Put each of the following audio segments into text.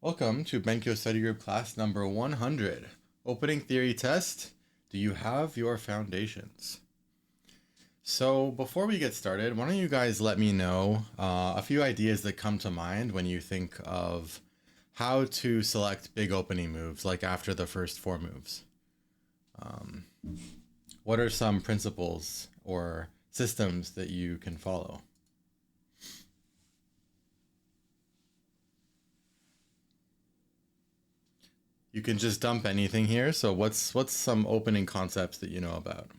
Welcome to BenKyo Study Group class number 100. Opening theory test. Do you have your foundations? So before we get started, why don't you guys let me know a few ideas that come to mind when you think of how to select big opening moves, like after the first four moves. What are some principles or systems that you can follow? You can just dump anything here. So what's some opening concepts that you know about?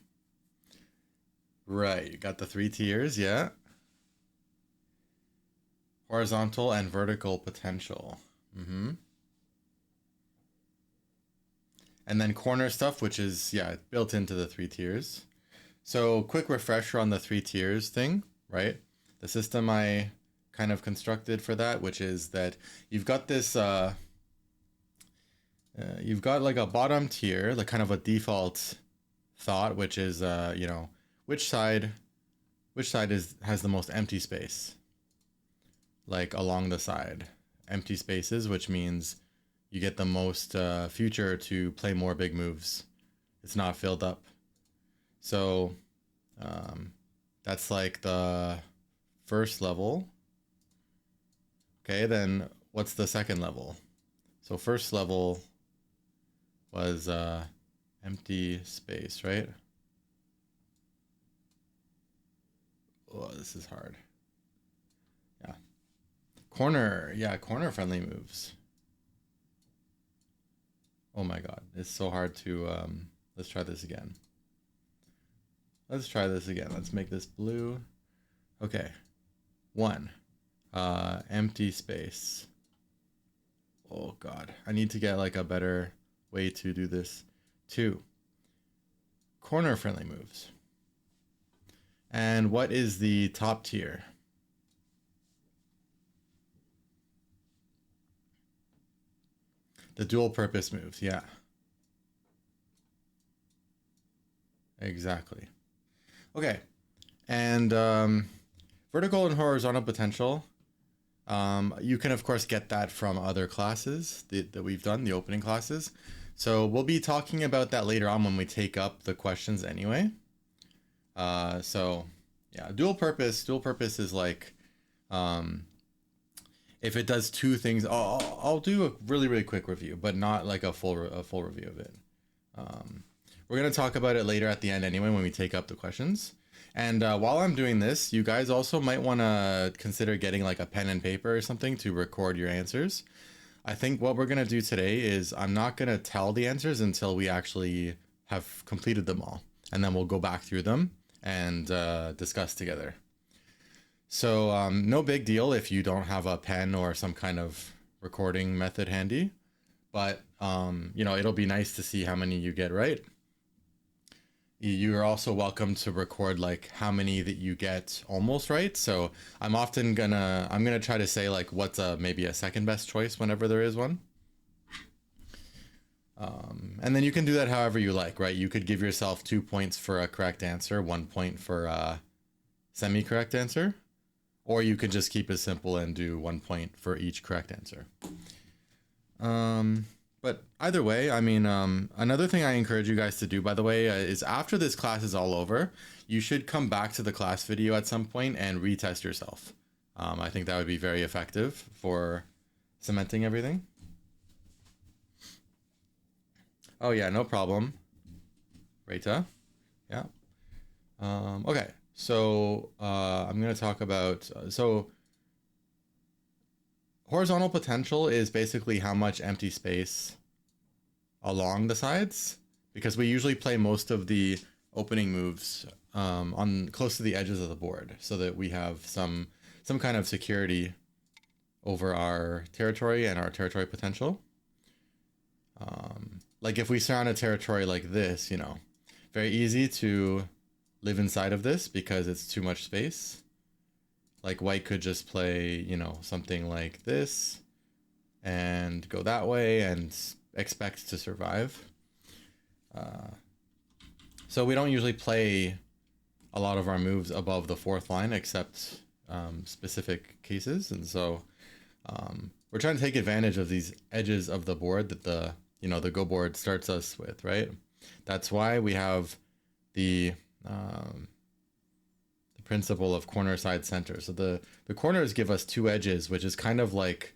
Right, you got the three tiers, yeah. Horizontal and vertical potential. And then corner stuff, which is, yeah, built into the three tiers. So quick refresher on the three tiers thing, right? The system I kind of constructed for that, which is that you've got this, you've got like a bottom tier, like kind of a default thought, which is, which side has the most empty space, like along the side. Empty spaces, which means you get the most future to play more big moves. It's not filled up. So that's like the first level. Okay, then what's the second level? So first level was empty space, right? Oh, this is hard. Yeah. Corner, yeah, corner friendly moves. Oh my god, it's so hard to, let's try this again. Let's try this again. Let's make this blue. Okay. One, empty space. Oh god, I need to get like a better way to do this. Two, corner friendly moves. And what is the top tier? The dual purpose moves, yeah. Exactly. Okay. And vertical and horizontal potential. You can, of course, get that from other classes that we've done, the opening classes. So we'll be talking about that later on when we take up the questions anyway. So, yeah, dual purpose is like, if it does two things, I'll do a really quick review, but not like a full review of it. We're going to talk about it later at the end anyway when we take up the questions. And while I'm doing this, you guys also might want to consider getting like a pen and paper or something to record your answers. I think what we're going to do today is I'm not going to tell the answers until we actually have completed them all. And then we'll go back through them and discuss together. So no big deal if you don't have a pen or some kind of recording method handy. But, it'll be nice to see how many you get right. You're also welcome to record like how many that you get almost right. So I'm gonna try to say like what's maybe a second best choice whenever there is one. And then you can do that however you like, right? You could give yourself 2 points for a correct answer, 1 point for a semi-correct answer, or you could just keep it simple and do 1 point for each correct answer. But either way, I mean, another thing I encourage you guys to do, by the way, is after this class is all over, you should come back to the class video at some point and retest yourself. I think that would be very effective for cementing everything. Oh yeah, no problem. Rita. Yeah. Okay, so I'm going to talk about, horizontal potential is basically how much empty space along the sides, because we usually play most of the opening moves on close to the edges of the board so that we have some kind of security over our territory and our territory potential. Like if we surround a territory like this, very easy to live inside of this because it's too much space. Like white could just play, something like this and go that way and expect to survive. So we don't usually play a lot of our moves above the fourth line except specific cases. And so we're trying to take advantage of these edges of the board that the, the Go board starts us with, right? That's why we have the principle of corner, side, center. So the corners give us two edges, which is kind of like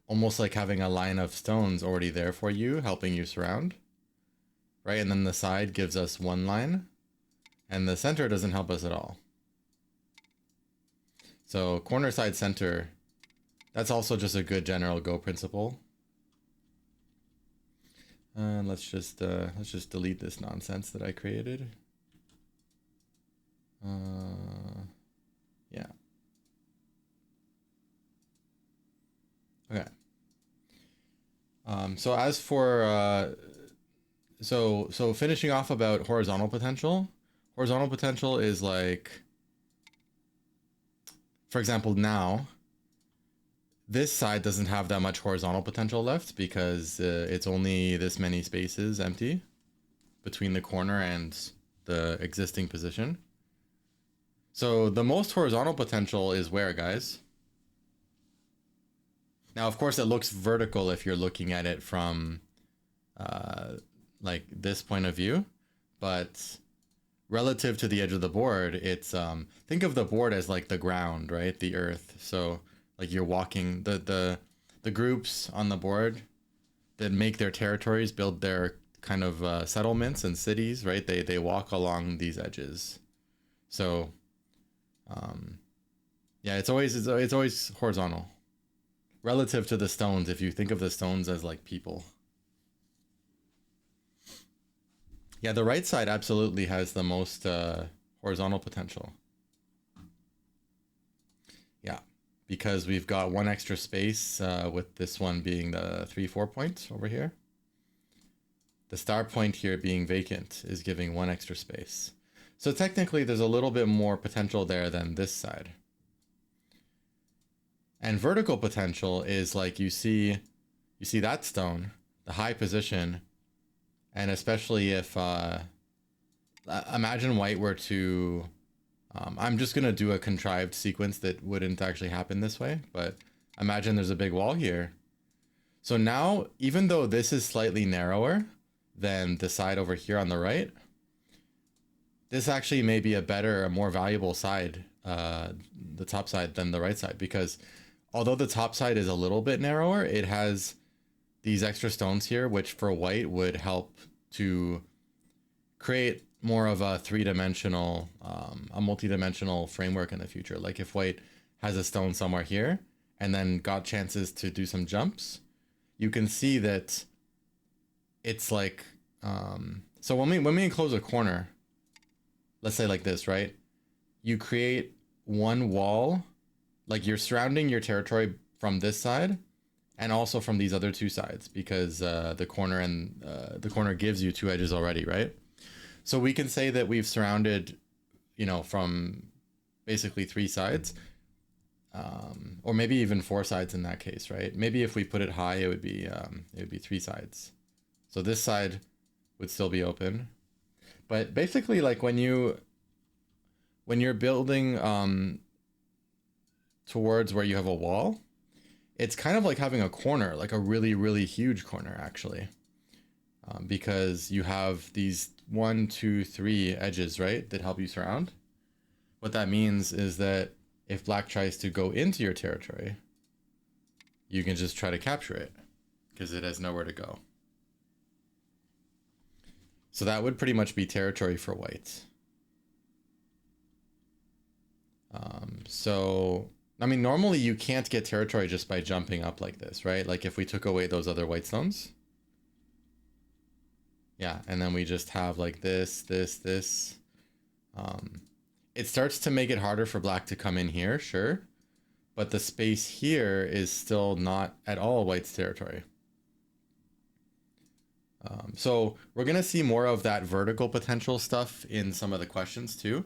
almost like having a line of stones already there for you, helping you surround, right? And then the side gives us one line, and the center doesn't help us at all. So corner, side, center, that's also just a good general Go principle. Let's just delete this nonsense that I created. Yeah. Okay. So as for so finishing off about horizontal potential is like, for example, now this side doesn't have that much horizontal potential left because it's only this many spaces empty between the corner and the existing position. So the most horizontal potential is where, guys? Now, of course, it looks vertical if you're looking at it from like this point of view, but relative to the edge of the board, it's think of the board as like the ground, right? The earth. So like you're walking the groups on the board that make their territories, build their kind of settlements and cities, right? They walk along these edges. So yeah, it's always horizontal relative to the stones. If you think of the stones as like people. Yeah, the right side absolutely has the most horizontal potential. Yeah, because we've got one extra space with this one being the 3-4 point over here. The star point here being vacant is giving one extra space. So technically there's a little bit more potential there than this side. And vertical potential is like you see that stone, the high position, and especially if imagine white were to I'm just gonna do a contrived sequence that wouldn't actually happen this way, but imagine there's a big wall here. So now, even though this is slightly narrower than the side over here on the right, this actually may be a more valuable side, the top side, than the right side, because although the top side is a little bit narrower, it has these extra stones here, which for white would help to create more of a three-dimensional, a multi-dimensional framework in the future. Like if white has a stone somewhere here and then got chances to do some jumps, you can see that it's like, so when we enclose a corner, let's say like this, right? You create one wall, like you're surrounding your territory from this side and also from these other two sides, because the corner gives you two edges already, right? So we can say that we've surrounded, from basically three sides, or maybe even four sides in that case, right? Maybe if we put it high, it would be three sides. So this side would still be open, but basically, like when you're building towards where you have a wall, it's kind of like having a corner, like a really, really huge corner, actually, because you have these 1, 2, 3 edges, right, that help you surround. What that means is that if black tries to go into your territory, you can just try to capture it because it has nowhere to go. So that would pretty much be territory for white. So, I mean, normally you can't get territory just by jumping up like this, right? Like if we took away those other white stones. Yeah, and then we just have like this. It starts to make it harder for black to come in here, sure. But the space here is still not at all white's territory. So we're going to see more of that vertical potential stuff in some of the questions too.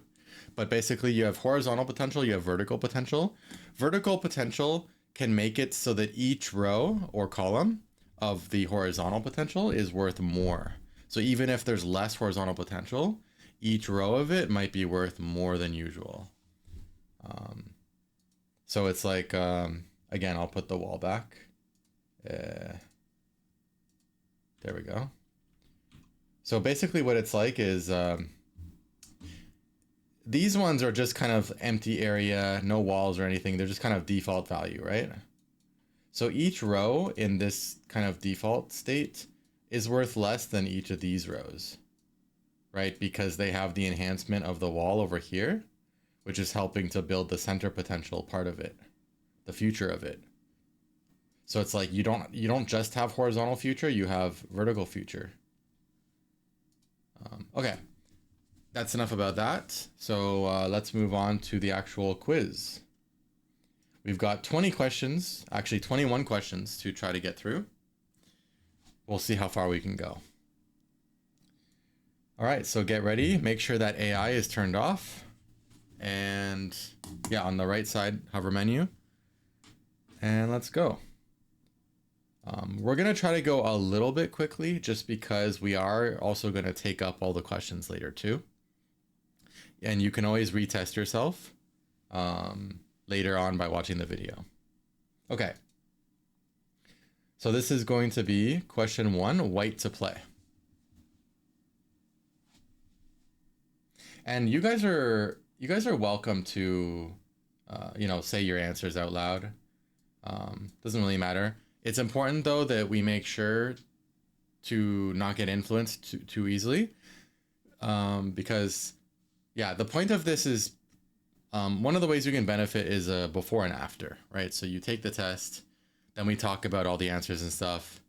But basically you have horizontal potential, you have vertical potential. Vertical potential can make it so that each row or column of the horizontal potential is worth more. So even if there's less horizontal potential, each row of it might be worth more than usual. So it's like, Again, I'll put the wall back. There we go. So basically what it's like is these ones are just kind of empty area, no walls or anything. They're just kind of default value, right? So each row in this kind of default state is worth less than each of these rows, right? Because they have the enhancement of the wall over here, which is helping to build the center potential part of it, the future of it. So it's like you don't just have horizontal future, you have vertical future. Okay, that's enough about that. So let's move on to the actual quiz. We've got 20 questions, actually 21 questions to try to get through. We'll see how far we can go. All right, so get ready. Make sure that AI is turned off. And yeah, on the right side, hover menu. And let's go. We're going to try to go a little bit quickly just because we are also going to take up all the questions later too. And you can always retest yourself later on by watching the video. Okay. So this is going to be question 1, white to play. And you guys are welcome to, say your answers out loud. Doesn't really matter. It's important though that we make sure to not get influenced too easily, because yeah, the point of this is one of the ways you can benefit is before and after, right? So you take the test, then we talk about all the answers and stuff,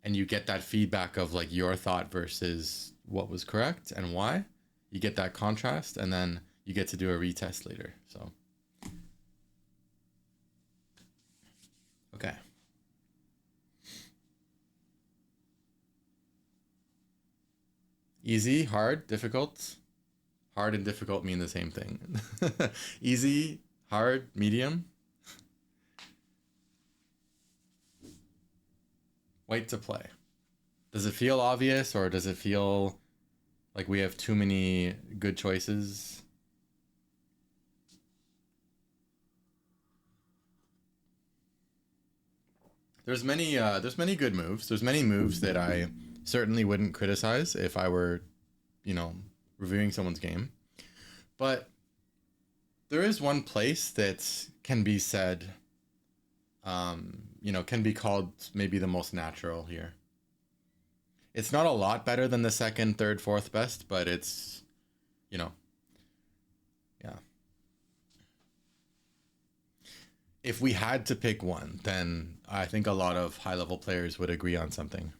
and you get that feedback of like your thought versus what was correct and why. You get that contrast, and then you get to do a retest later. So okay. Easy, hard, difficult. Hard and difficult mean the same thing. Easy, hard, medium. White to play. Does it feel obvious, or does it feel like we have too many good choices? There's many good moves. There's many moves that I certainly wouldn't criticize if I were, reviewing someone's game. But there is one place that can be said, can be called maybe the most natural here. It's not a lot better than the second, third, fourth best, but it's, yeah. If we had to pick one, then I think a lot of high-level players would agree on something.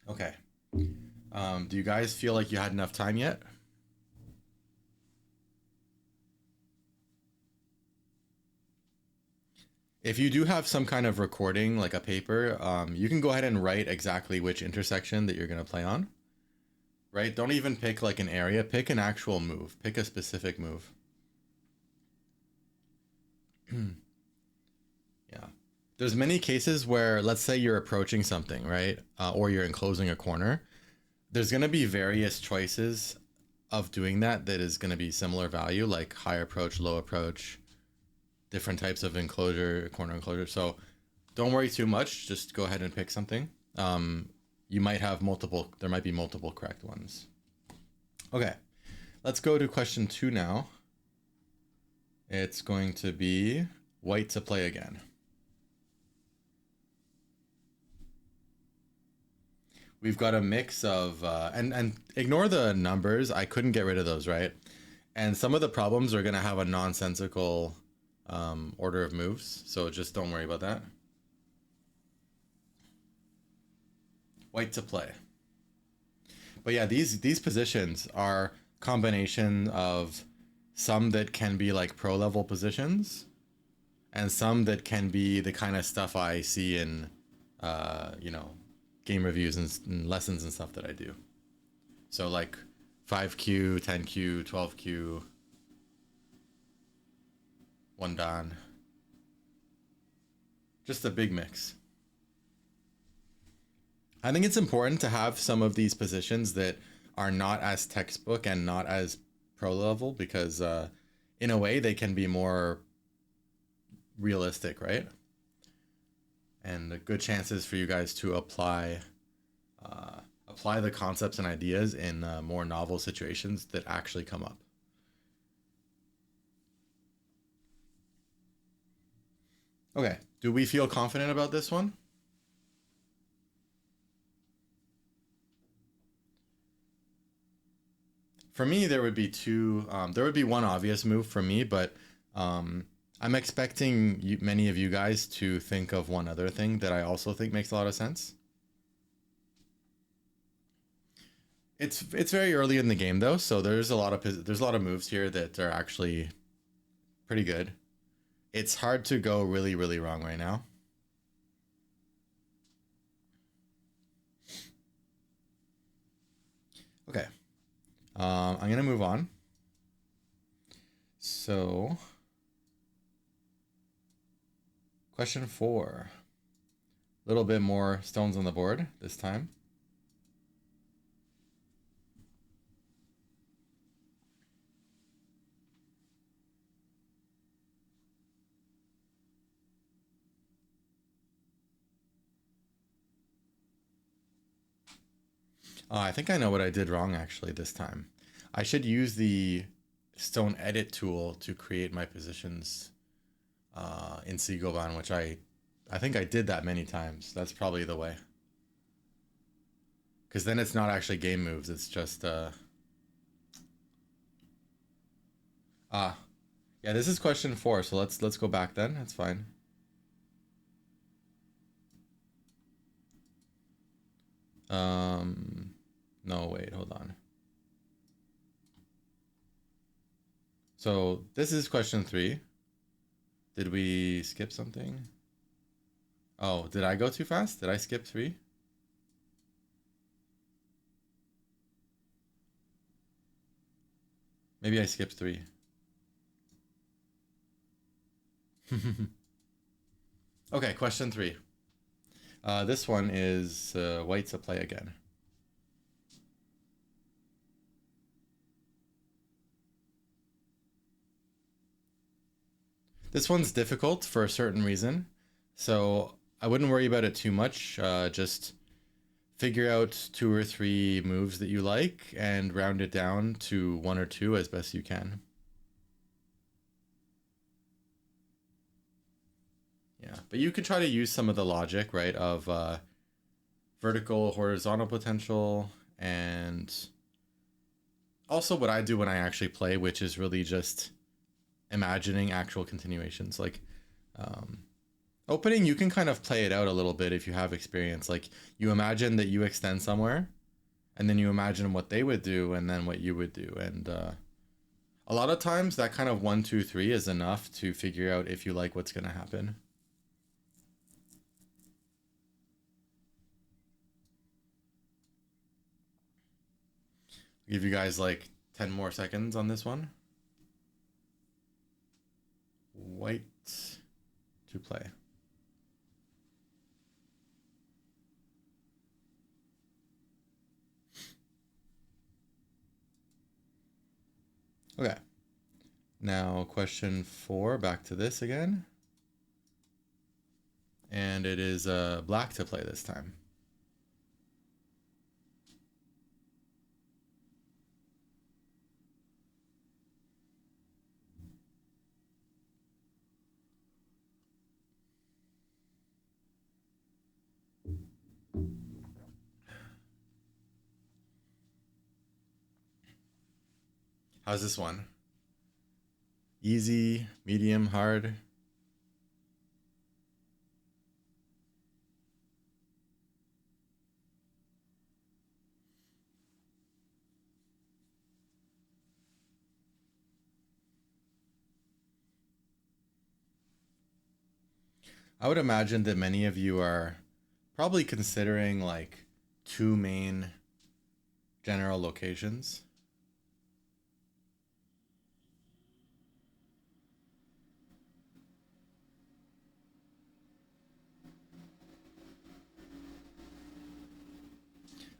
Okay. Do you guys feel like you had enough time yet? If you do have some kind of recording, like a paper, you can go ahead and write exactly which intersection that you're going to play on. Right? Don't even pick like an area. Pick an actual move. Pick a specific move. Yeah. There's many cases where, let's say you're approaching something, right? Or you're enclosing a corner. There's going to be various choices of doing that is going to be similar value, like high approach, low approach, different types of enclosure, corner enclosure. So don't worry too much. Just go ahead and pick something. You might have there might be multiple correct ones. Okay, let's go to question 2 now. It's going to be white to play again. We've got a mix of, and ignore the numbers. I couldn't get rid of those, right? And some of the problems are going to have a nonsensical order of moves. So just don't worry about that. White to play. But yeah, these positions are combination of some that can be like pro level positions, and some that can be the kind of stuff I see in, game reviews and lessons and stuff that I do. So like 5Q, 10Q, 12Q, 1 dan. Just a big mix. I think it's important to have some of these positions that are not as textbook and not as pro level because in a way they can be more realistic, right? And the good chances for you guys to apply the concepts and ideas in more novel situations that actually come up. Okay, do we feel confident about this one? For me, there would be two. There would be one obvious move for me, but I'm expecting many of you guys to think of one other thing that I also think makes a lot of sense. It's very early in the game though, so there's a lot of moves here that are actually pretty good. It's hard to go really, really wrong right now. Okay. I'm gonna move on. So, question 4. A little bit more stones on the board this time. I think I know what I did wrong actually this time. I should use the stone edit tool to create my positions in Sigoban, which I think I did that many times. That's probably the way. Because then it's not actually game moves. It's just yeah. This is question 4, so let's go back then. That's fine. No, wait, hold on. So this is question 3. Did we skip something? Oh, did I go too fast? Did I skip 3? Maybe I skipped 3. Okay, question 3. This one is white to play again. This one's difficult for a certain reason, so I wouldn't worry about it too much. Just figure out 2 or 3 moves that you like and round it down to 1 or 2 as best you can. Yeah, but you could try to use some of the logic, right, of vertical, horizontal potential, and also what I do when I actually play, which is really just imagining actual continuations. Like opening, you can kind of play it out a little bit if you have experience. Like you imagine that you extend somewhere, and then you imagine what they would do, and then what you would do, and a lot of times that kind of 1, 2, 3 is enough to figure out if you like what's going to happen. I'll give you guys like 10 more seconds on this one. White to play. Okay. Now question 4, back to this again. And it is black to play this time. How's this one? Easy, medium, hard? I would imagine that many of you are probably considering like 2 main general locations.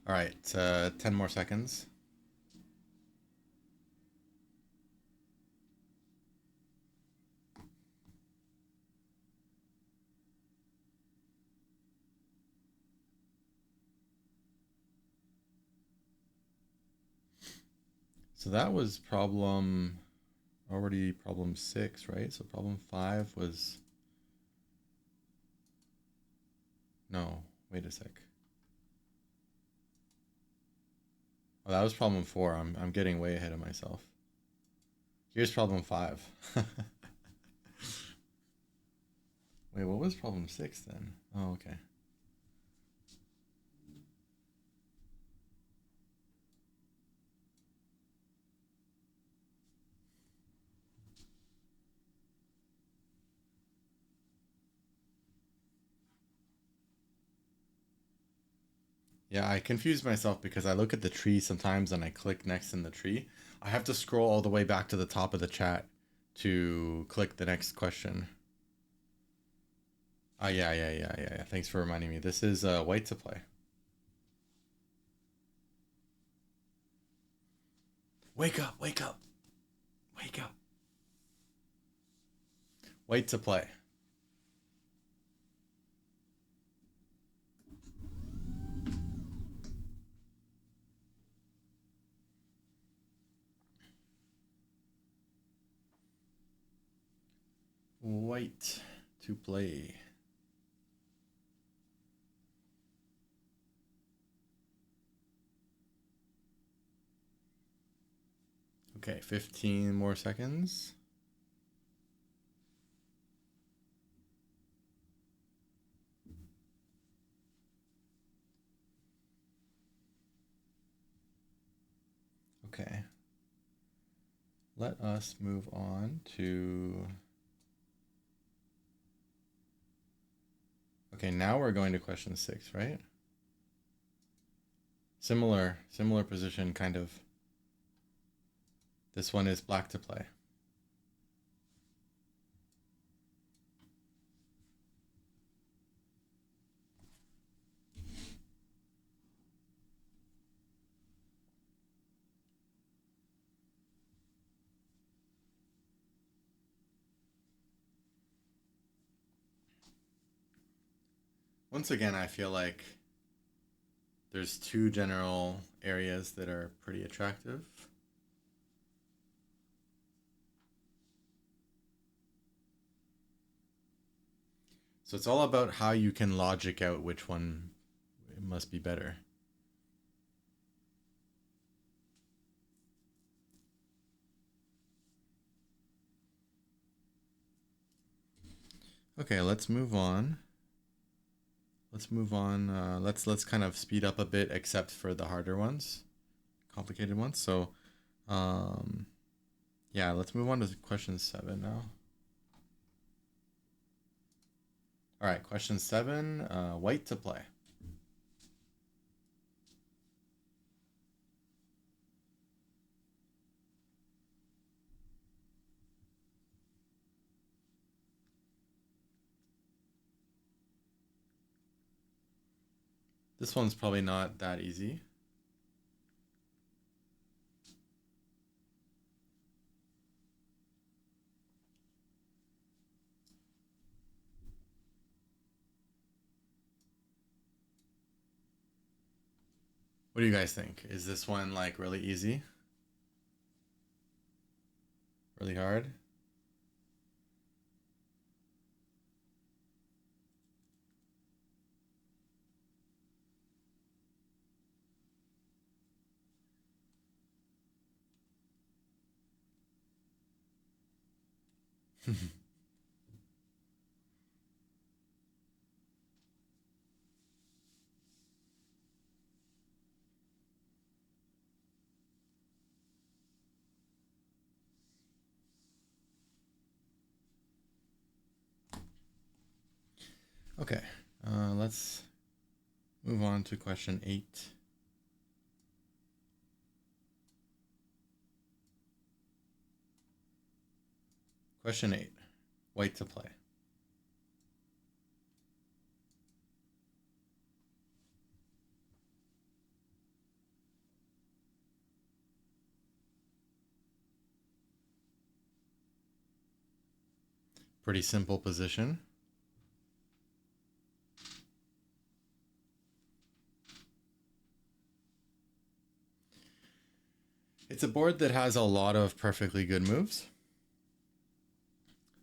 All right, 10 more seconds. So that was problem 6, right? So problem 5 was, no, wait a sec. Oh, that was problem 4. I'm getting way ahead of myself. Here's problem 5. Wait, what was problem 6 then? Oh, okay. Yeah, I confuse myself because I look at the tree sometimes and I click next in the tree. I have to scroll all the way back to the top of the chat to click the next question. Yeah. Thanks for reminding me. This is white to play. Wake up, wake up, wake up. White to play. White to play. Okay, 15 more seconds. Okay. Let us move on to... Okay, now we're going to question 6, right? Similar position, kind of. This one is black to play. Once again, I feel like there's 2 general areas that are pretty attractive. So it's all about how you can logic out which one must be better. Okay, let's move on. Let's kind of speed up a bit, except for the harder ones, complicated ones. So, yeah, let's move on to question 7 now. All right, question 7, white to play. This one's probably not that easy. What do you guys think? Is this one like really easy? Really hard? Okay, let's move on to question 8. Question 8, white to play. Pretty simple position. It's a board that has a lot of perfectly good moves,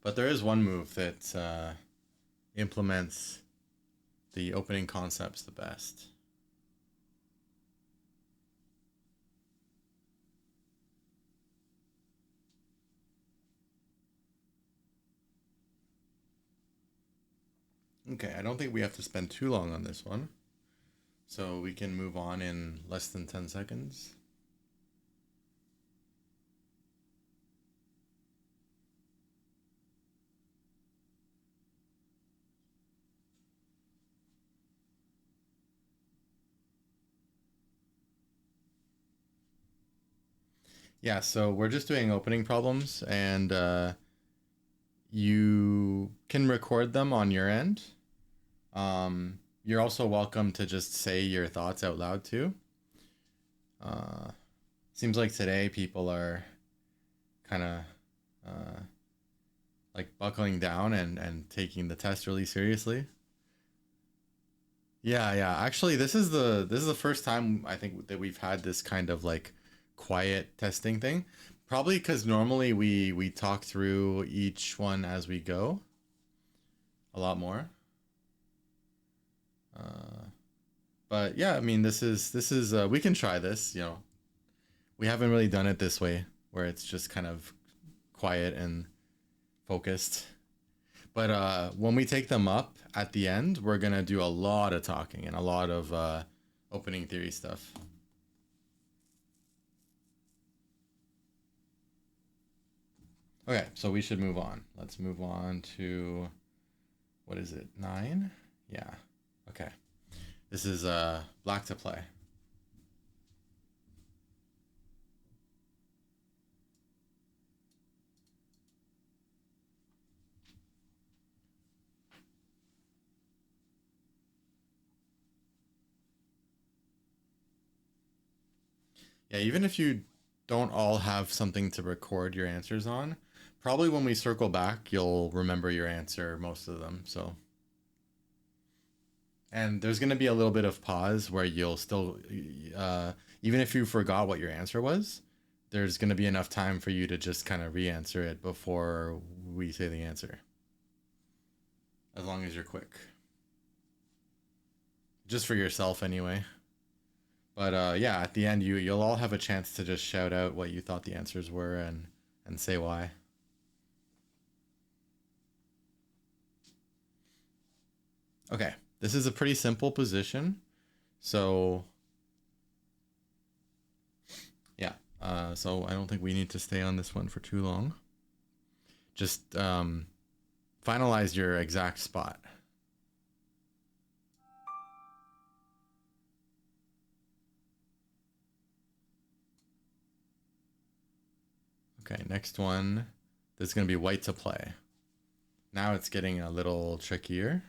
but there is one move that implements the opening concepts the best. Okay, I don't think we have to spend too long on this one, so we can move on in less than 10 seconds. Yeah, so we're just doing opening problems, and you can record them on your end. You're also welcome to just say your thoughts out loud too. Seems like today people are kind of like buckling down and taking the test really seriously. Yeah, yeah. Actually, this is the first time I think that we've had this kind of like quiet testing thing. Probably because normally we talk through each one as we go a lot more. Uh, but yeah, I mean, this is we can try this. You know, we haven't really done it this way where it's just kind of quiet and focused. But when we take them up at the end, we're gonna do a lot of talking and a lot of opening theory stuff. Okay, so we should move on. Let's move on to what is it? 9? Yeah. Okay. This is black to play. Yeah, even if you don't all have something to record your answers on, probably when we circle back, you'll remember your answer, most of them. So, and there's going to be a little bit of pause where you'll still, uh, even if you forgot what your answer was, there's going to be enough time for you to just kind of re-answer it before we say the answer, as long as you're quick. Just for yourself, anyway. But yeah, at the end, you'll all have a chance to just shout out what you thought the answers were and say why. Okay, this is a pretty simple position. So yeah, so I don't think we need to stay on this one for too long. Just finalize your exact spot. Okay, next one. This is going to be white to play. Now it's getting a little trickier.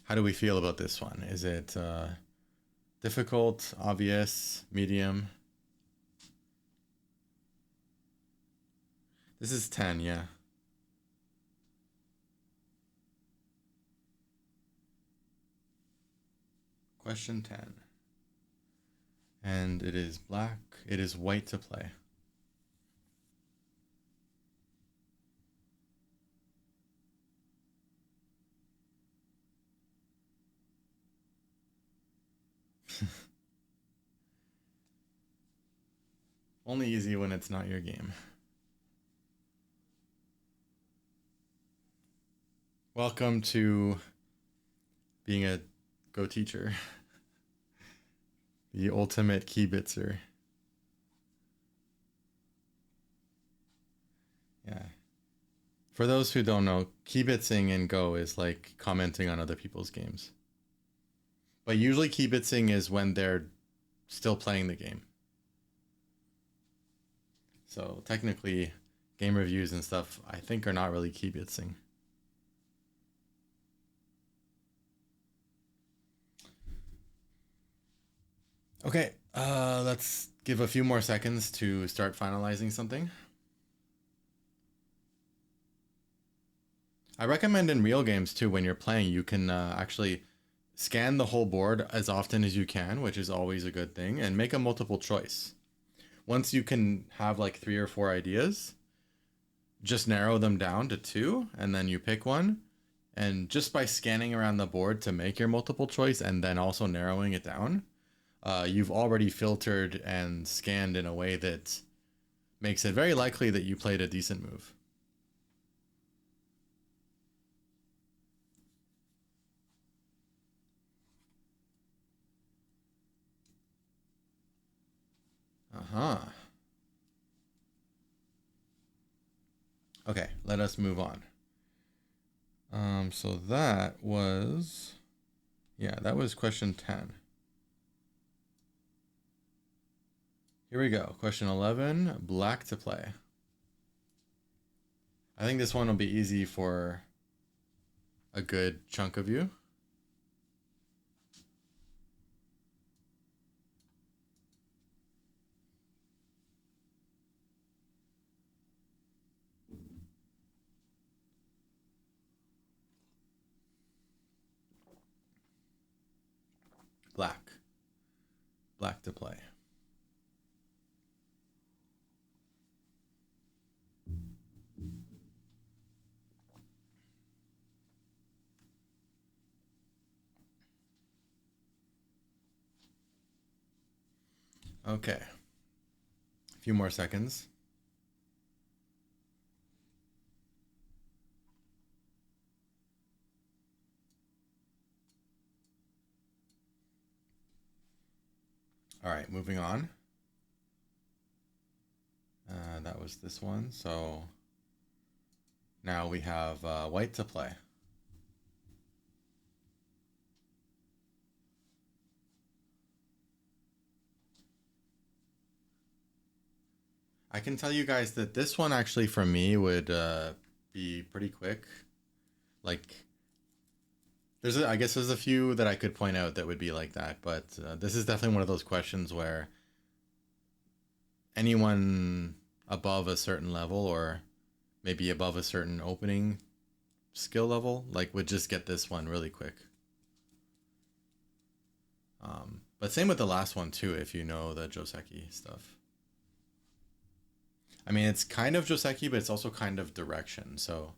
How do we feel about this one? Is it difficult, obvious, medium? This is 10, yeah. Question 10. And it is black. It is white to play. Only easy when it's not your game. Welcome to being a Go teacher, the ultimate keybitzer. Yeah. For those who don't know, kibitzing in Go is like commenting on other people's games. But usually kibitzing is when they're still playing the game. So technically, game reviews and stuff I think are not really kibitzing. Okay, let's give a few more seconds to start finalizing something. I recommend in real games too, when you're playing, you can actually scan the whole board as often as you can, which is always a good thing, and make a multiple choice. Once you can have like 3 or 4 ideas, just narrow them down to 2, and then you pick one. And just by scanning around the board to make your multiple choice and then also narrowing it down, you've already filtered and scanned in a way that makes it very likely that you played a decent move. Uh-huh. Okay, let us move on. So that was, yeah, that was question 10. Here we go. Question 11, black to play. I think this one will be easy for a good chunk of you. Black. Black to play. Okay. A few more seconds. All right, moving on. That was this one. So now we have white to play. I can tell you guys that this one actually for me would be pretty quick. Like, I guess there's a few that I could point out that would be like that, but this is definitely one of those questions where anyone above a certain level or maybe above a certain opening skill level like would just get this one really quick. But same with the last one too, if you know the Joseki stuff. I mean, it's kind of Joseki, but it's also kind of direction. So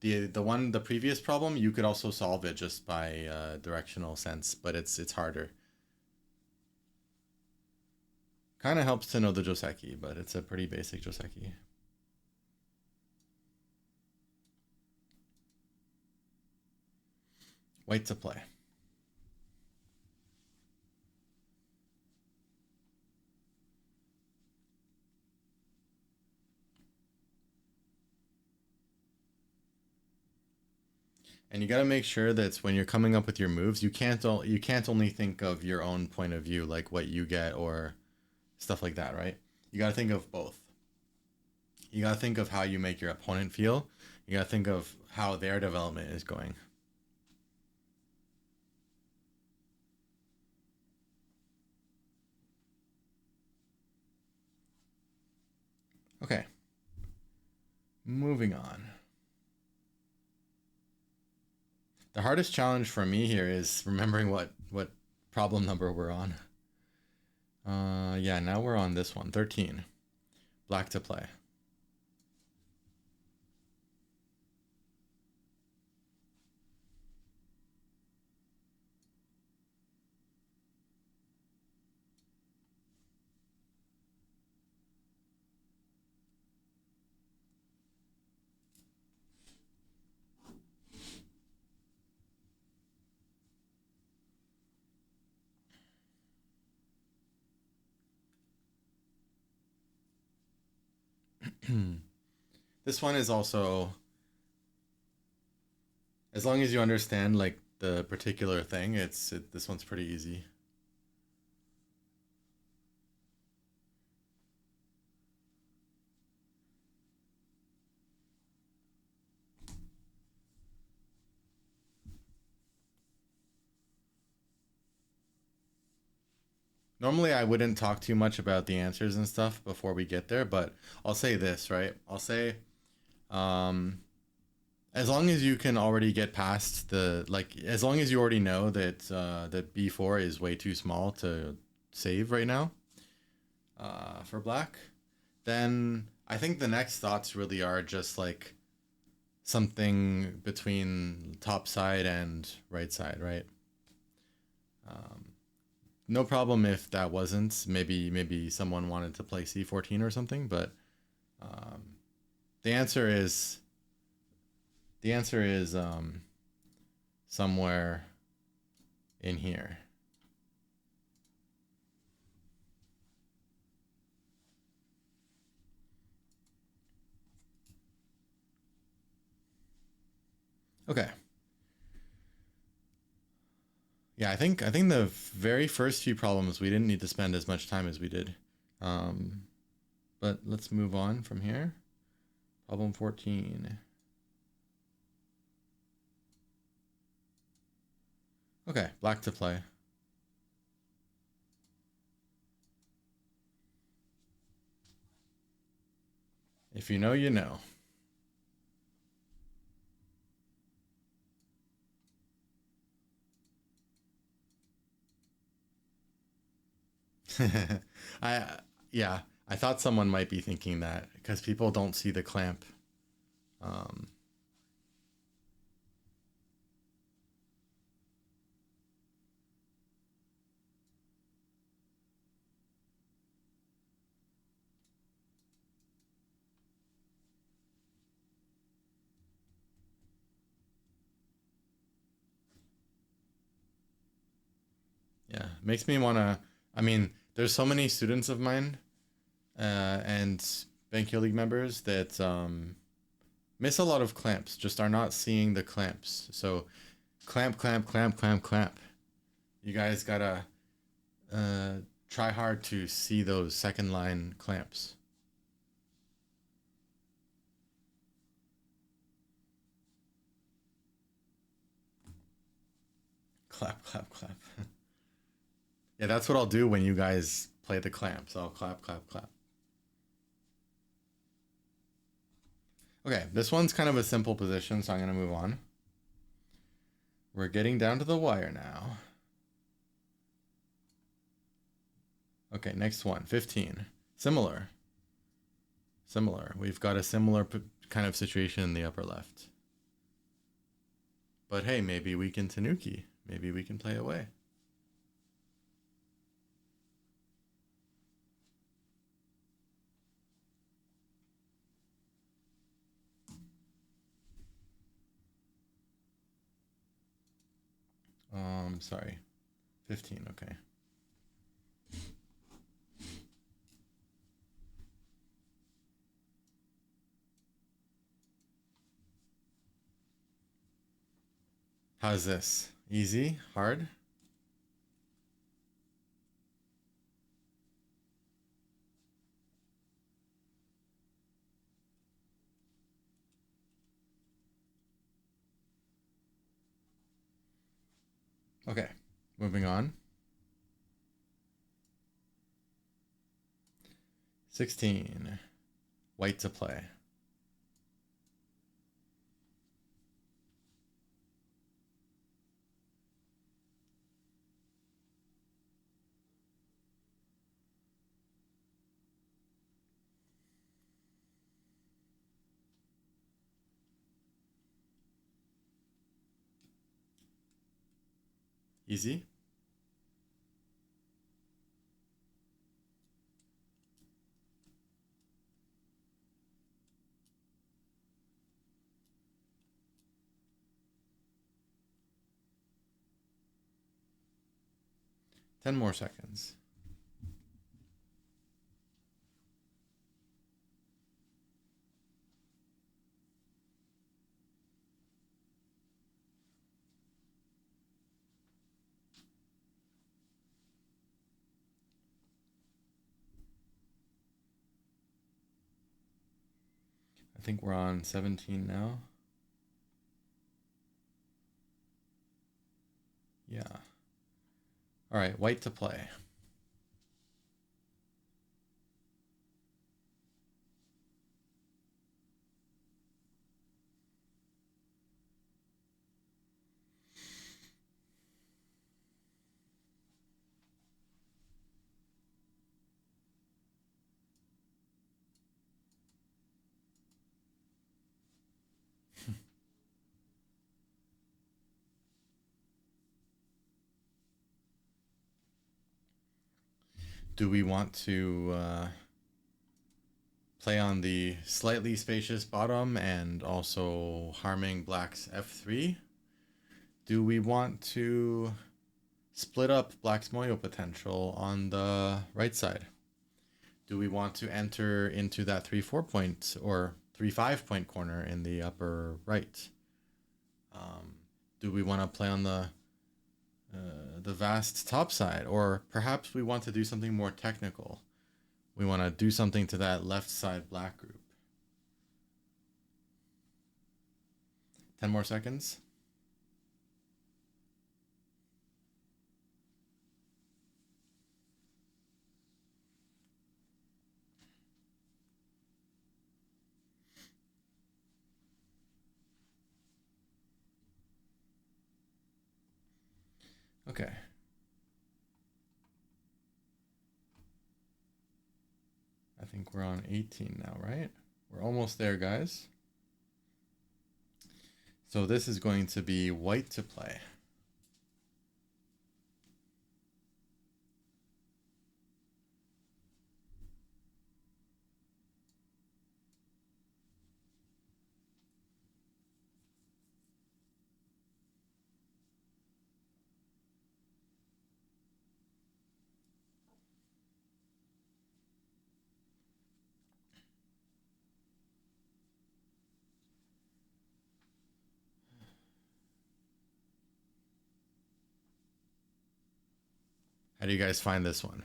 the previous problem, you could also solve it just by directional sense, but it's harder. Kind of helps to know the Joseki, but it's a pretty basic Joseki. White to play. And you got to make sure that when you're coming up with your moves, you can't only think of your own point of view, like what you get or stuff like that, right? You got to think of both. You got to think of how you make your opponent feel. You got to think of how their development is going. Okay. Moving on. The hardest challenge for me here is remembering what problem number we're on. Yeah, now we're on this one, 13. Black to play. This one is also, as long as you understand like the particular thing, this one's pretty easy. Normally I wouldn't talk too much about the answers and stuff before we get there, but I'll say this, right? I'll say, um, as long as you can already get past the, like, as long as you already know that that B4 is way too small to save right now, for black, then I think the next thoughts really are just like something between top side and right side, right? Um, no problem if that wasn't. Maybe someone wanted to play C14 or something, but um, the answer is somewhere in here. Okay. Yeah, I think the very first few problems we didn't need to spend as much time as we did. Um, but let's move on from here. Problem 14. Okay, black to play. If you know, you know. I yeah, I thought someone might be thinking that because people don't see the clamp. Um, yeah, makes me wanna. I mean, there's so many students of mine and BenKyo League members that miss a lot of clamps. Just are not seeing the clamps. So clamp, clamp, clamp, clamp, clamp. You guys gotta uh, try hard to see those second line clamps. Clap, clap, clap. Yeah, that's what I'll do when you guys play the clamps. I'll clap, clap, clap. Okay, this one's kind of a simple position, so I'm going to move on. We're getting down to the wire now. Okay, next one, 15. Similar. Similar. We've got a similar kind of situation in the upper left. But hey, maybe we can Tanuki. Maybe we can play away. Sorry. 15, okay. How's this? Easy? Hard? Okay, moving on. 16. White to play. Easy? Ten more seconds. I think we're on 17 now. Yeah. All right, white to play. Do we want to play on the slightly spacious bottom and also harming black's f3? Do we want to split up black's Moyo potential on the right side? Do we want to enter into that 3-4 point or 3-5 point corner in the upper right? Do we want to play on the vast top side, or perhaps we want to do something more technical? We want to do something to that left side black group. 10 more seconds. Okay. I think we're on 18 now, right? We're almost there, guys. So this is going to be white to play. How do you guys find this one?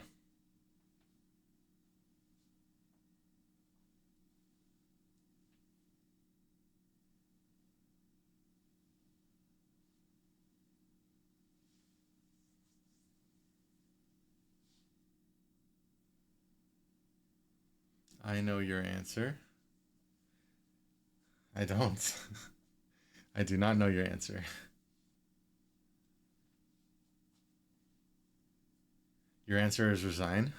I know your answer. I don't. I do not know your answer. Your answer is resign.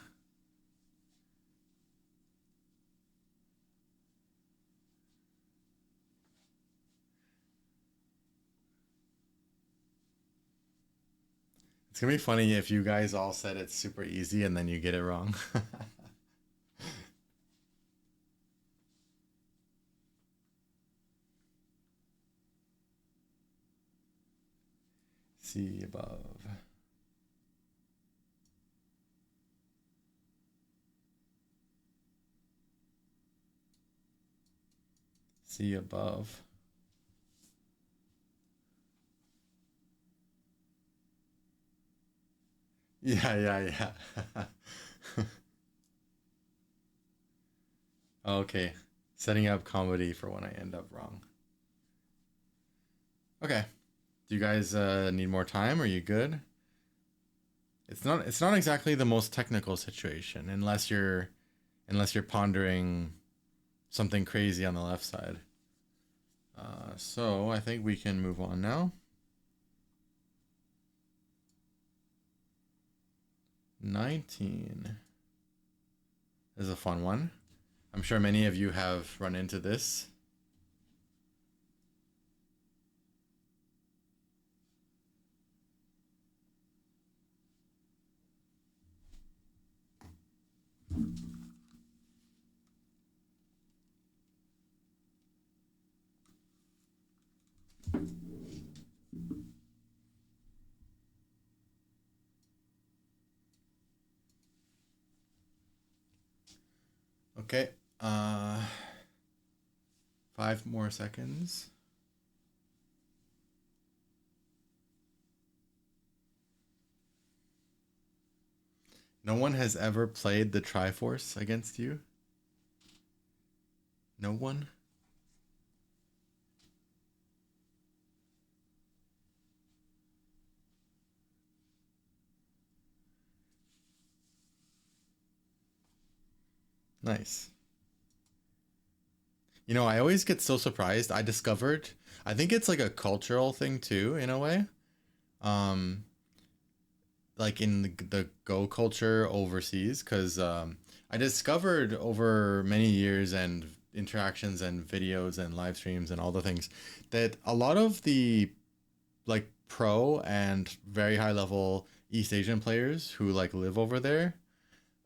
It's gonna be funny if you guys all said it's super easy and then you get it wrong. See above. See above. Yeah. Okay. Setting up comedy for when I end up wrong. Okay. Do you guys need more time? Are you good? It's not exactly the most technical situation unless you're pondering something crazy on the left side. So I think we can move on now. 19 is a fun one. I'm sure many of you have run into this. Okay. 5 more seconds. No one has ever played the Triforce against you? No one? Nice. You know, I always get so surprised. I think it's like a cultural thing too, in a way. Um, like in the Go culture overseas, because I discovered over many years and interactions and videos and live streams and all the things that a lot of the like pro and very high level East Asian players who like live over there,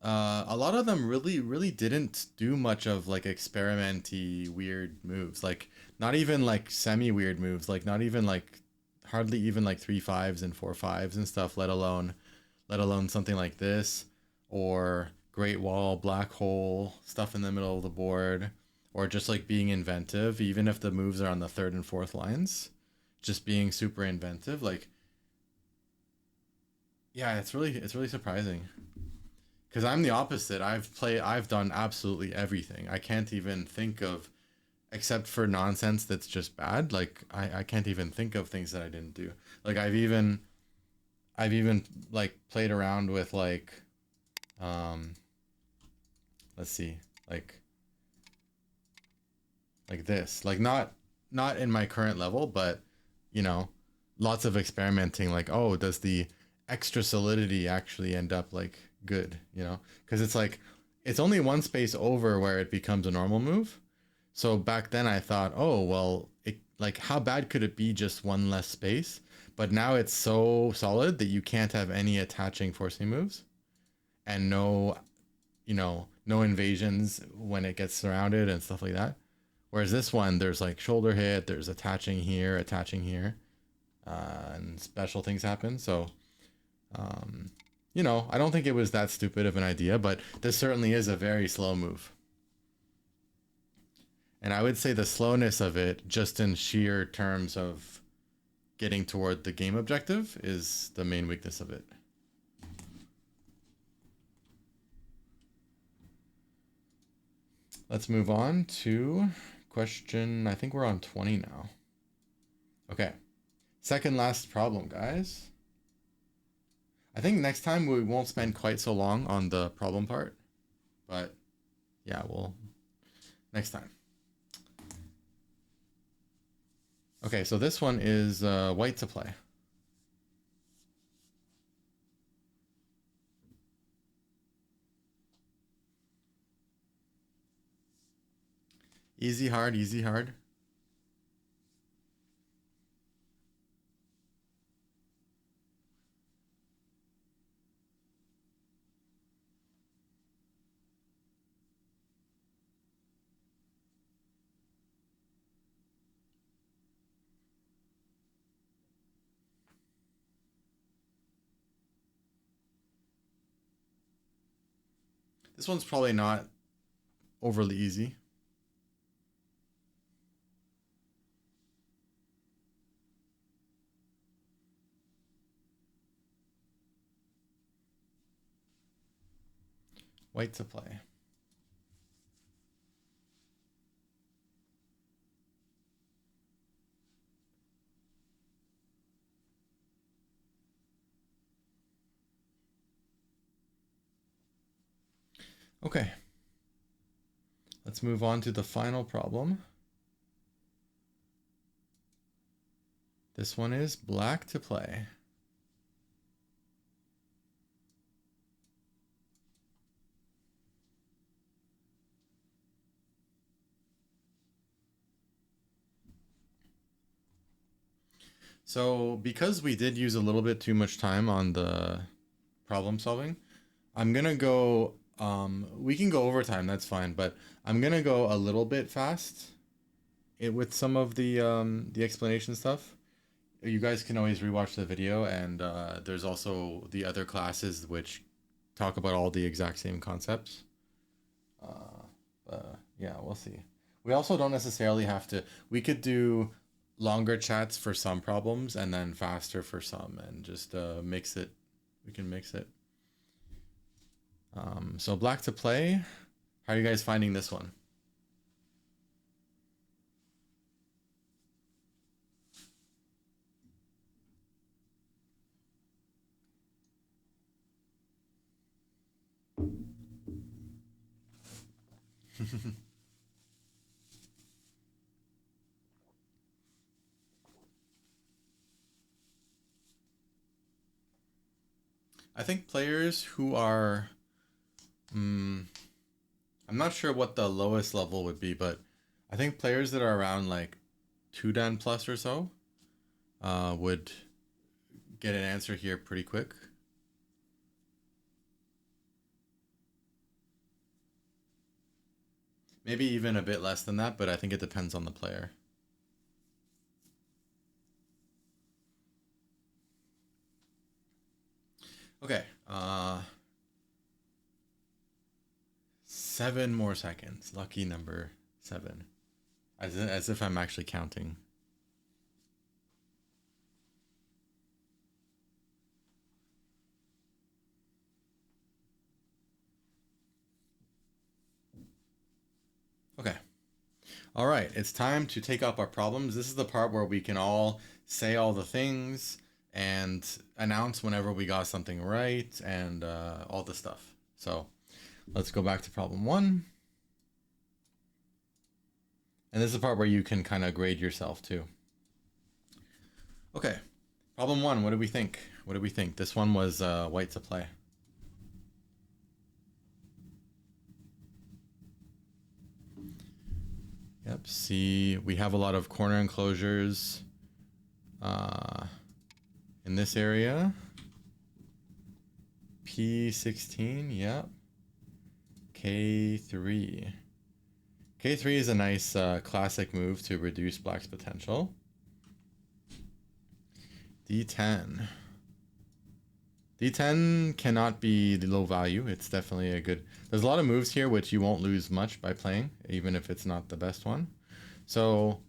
A lot of them really didn't do much of like experimenty weird moves. Like not even like semi weird moves. Like not even like hardly even like 3 5s and 4 5s and stuff. Let alone something like this or Great Wall, Black Hole, stuff in the middle of the board, or just like being inventive. Even if the moves are on the third and fourth lines, just being super inventive. Like yeah, it's really surprising. Because I'm the opposite. I've done absolutely everything. I can't even think of, except for nonsense that's just bad. Like I can't even think of things that I didn't do. Like I've even like played around with um, let's see, like this. Like not in my current level, but you know, lots of experimenting. Like oh, does the extra solidity actually end up like good? You know, because it's like it's only one space over where it becomes a normal move. So back then I thought, oh well, it like how bad could it be just one less space? But now it's so solid that you can't have any attaching forcing moves and no invasions when it gets surrounded and stuff like that. Whereas this one, there's like shoulder hit, there's attaching here, and special things happen. So um, I don't think it was that stupid of an idea, but this certainly is a very slow move. And I would say the slowness of it, just in sheer terms of getting toward the game objective, is the main weakness of it. Let's move on to question. I think we're on 20 now. Okay. Second last problem, guys. I think next time we won't spend quite so long on the problem part, but yeah, we'll next time. Okay, so this one is white to play. Easy, hard, easy, hard. This one's probably not overly easy. White to play. Okay. Let's move on to the final problem. This one is black to play. So because we did use a little bit too much time on the problem solving, I'm gonna go, we can go overtime, that's fine, but I'm gonna go a little bit fast with some of the explanation stuff. You guys can always rewatch the video, and there's also the other classes which talk about all the exact same concepts. Yeah, we'll see. We also don't necessarily have to. We could do longer chats for some problems and then faster for some, and just mix it. We can mix it. So black to play. How are you guys finding this one? I think players who are, mm, I'm not sure what the lowest level would be, but I think players that are around like 2 Dan plus or so would get an answer here pretty quick. Maybe even a bit less than that, but I think it depends on the player. Okay, 7 more seconds. Lucky number 7. As if I'm actually counting. Okay. All right, it's time to take up our problems. This is the part where we can all say all the things and announce whenever we got something right and all the stuff. So let's go back to problem 1. And this is the part where you can kind of grade yourself too. Okay, problem 1, what do we think? What do we think? This one was white to play. Yep, see, we have a lot of corner enclosures in this area. P16, yep. K3. K3 is a nice classic move to reduce black's potential. D10. D10 cannot be the low value. It's definitely a good... There's a lot of moves here which you won't lose much by playing, even if it's not the best one. So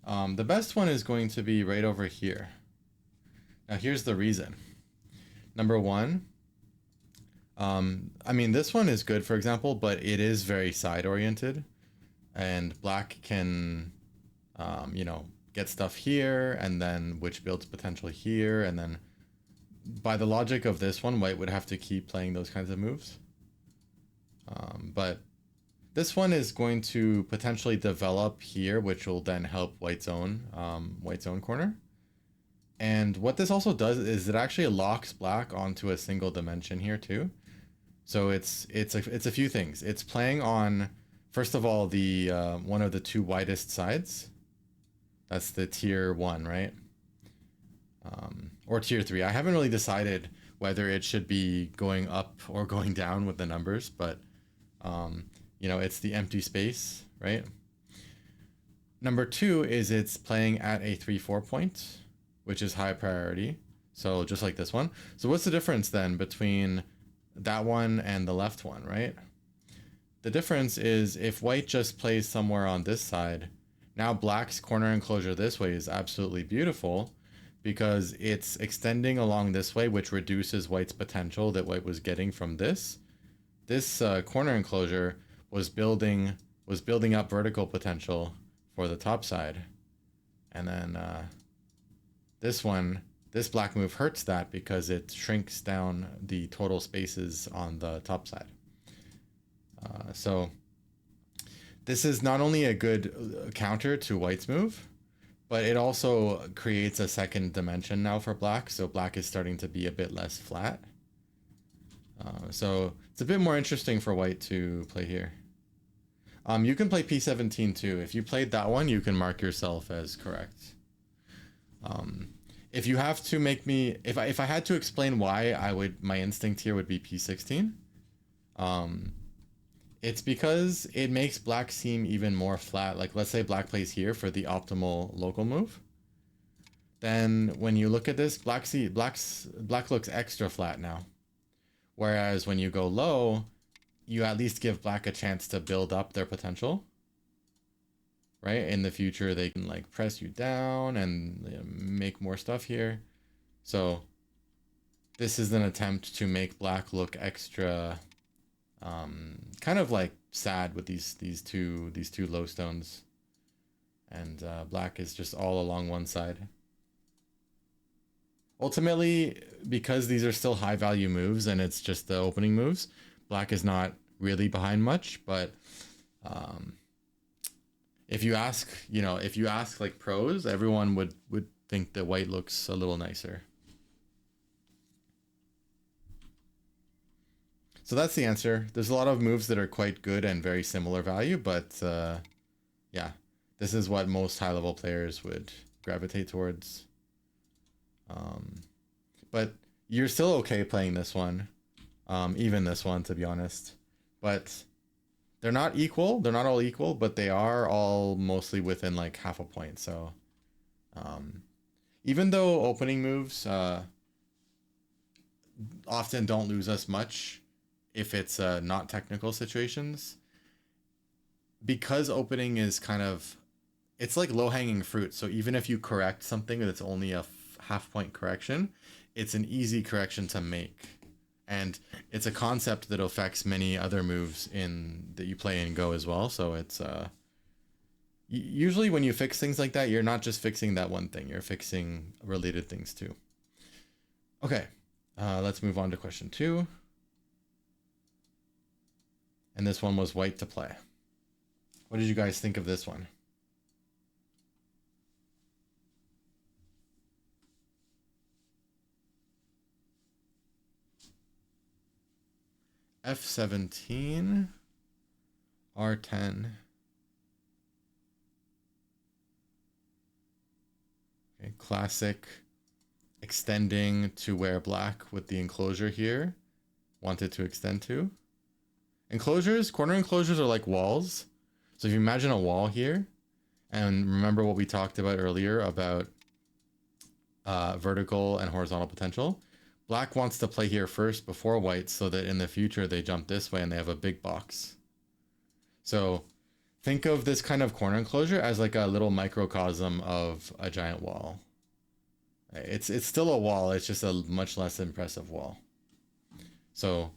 the best one is going to be right over here. Now here's the reason. Number 1, I mean, this one is good, for example, but it is very side-oriented. And black can, you know, get stuff here, and then which builds potential here, and then by the logic of this one, white would have to keep playing those kinds of moves. But this one is going to potentially develop here, which will then help white's own corner. And what this also does is it actually locks black onto a single dimension here too. So it's a few things. It's playing on, first of all, the one of the 2 widest sides. That's the tier 1, right? Or tier 3. I haven't really decided whether it should be going up or going down with the numbers, but you know, it's the empty space, right? Number 2 is it's playing at a 3-4 point, which is high priority. So just like this one. So what's the difference then between that one and the left one, right? The difference is if white just plays somewhere on this side, now black's corner enclosure this way is absolutely beautiful because it's extending along this way, which reduces white's potential that white was getting from this. This corner enclosure was building up vertical potential for the top side. And then this black move hurts that because it shrinks down the total spaces on the top side. So this is not only a good counter to white's move, but it also creates a second dimension now for black. So black is starting to be a bit less flat. So it's a bit more interesting for white to play here. You can play P17 too. If you played that one, you can mark yourself as correct. If you have to make me, if I had to explain why my instinct here would be P16, it's because it makes black seem even more flat. Like let's say black plays here for the optimal local move. Then when you look at this, black looks extra flat now. Whereas when you go low, you at least give black a chance to build up their potential. Right? In the future, they can like press you down and make more stuff here. So this is an attempt to make black look extra kind of like sad with these two low stones. And black is just all along one side. Ultimately, because these are still high value moves and it's just the opening moves, black is not really behind much, but if you ask like pros, everyone would think that white looks a little nicer. So that's the answer. There's a lot of moves that are quite good and very similar value, but yeah, this is what most high-level players would gravitate towards. But you're still okay playing this one, even this one, to be honest. But They're not equal. They're not all equal, but they are all mostly within like half a point. So um, even though opening moves often don't lose us much if it's not technical situations, because opening is kind of, it's like low-hanging fruit. So even if you correct something that's only a half point correction, it's an easy correction to make. And it's a concept that affects many other moves in that you play in Go as well. So it's usually when you fix things like that, you're not just fixing that one thing, you're fixing related things too. Okay, let's move on to question 2. And this one was white to play. What did you guys think of this one? F17, R10. Okay, classic extending to where black with the enclosure here wanted to extend to. Enclosures, corner enclosures are like walls. So if you imagine a wall here, and remember what we talked about earlier about vertical and horizontal potential, black wants to play here first before white so that in the future they jump this way and they have a big box. So think of this kind of corner enclosure as like a little microcosm of a giant wall. It's still a wall, it's just a much less impressive wall. So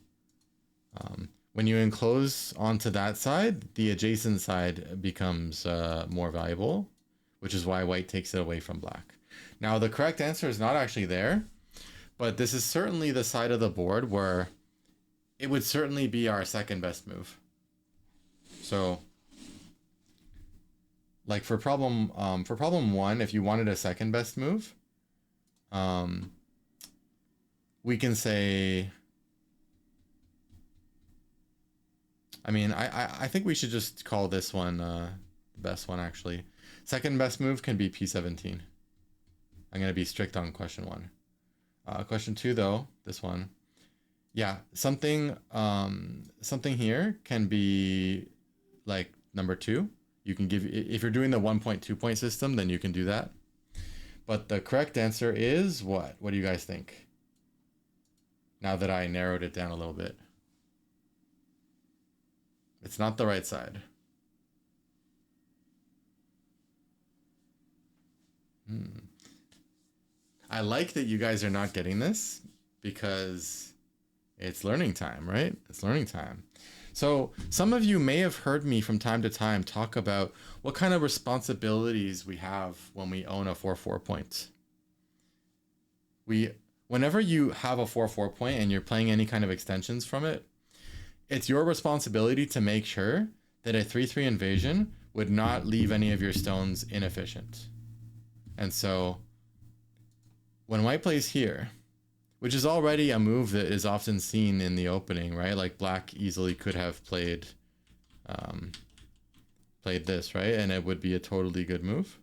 when you enclose onto that side, the adjacent side becomes more valuable, which is why white takes it away from black. Now the correct answer is not actually there, but this is certainly the side of the board where it would certainly be our second best move. So like for problem 1, if you wanted a second best move, we can say, I mean, I think we should just call this one the best one actually. Second best move can be P17. I'm going to be strict on question 1. Question 2 though, this one. Yeah, something here can be like number 2. You can give, if you're doing the 1.2 point system, then you can do that. But the correct answer is what? What do you guys think? Now that I narrowed it down a little bit. It's not the right side. I like that you guys are not getting this because it's learning time, right? It's learning time. So some of you may have heard me from time to time talk about what kind of responsibilities we have when we own a 4-4 point. Whenever you have a 4-4 point and you're playing any kind of extensions from it, it's your responsibility to make sure that a 3-3 invasion would not leave any of your stones inefficient. And so when white plays here, which is already a move that is often seen in the opening, right? Like black easily could have played this, right? And it would be a totally good move.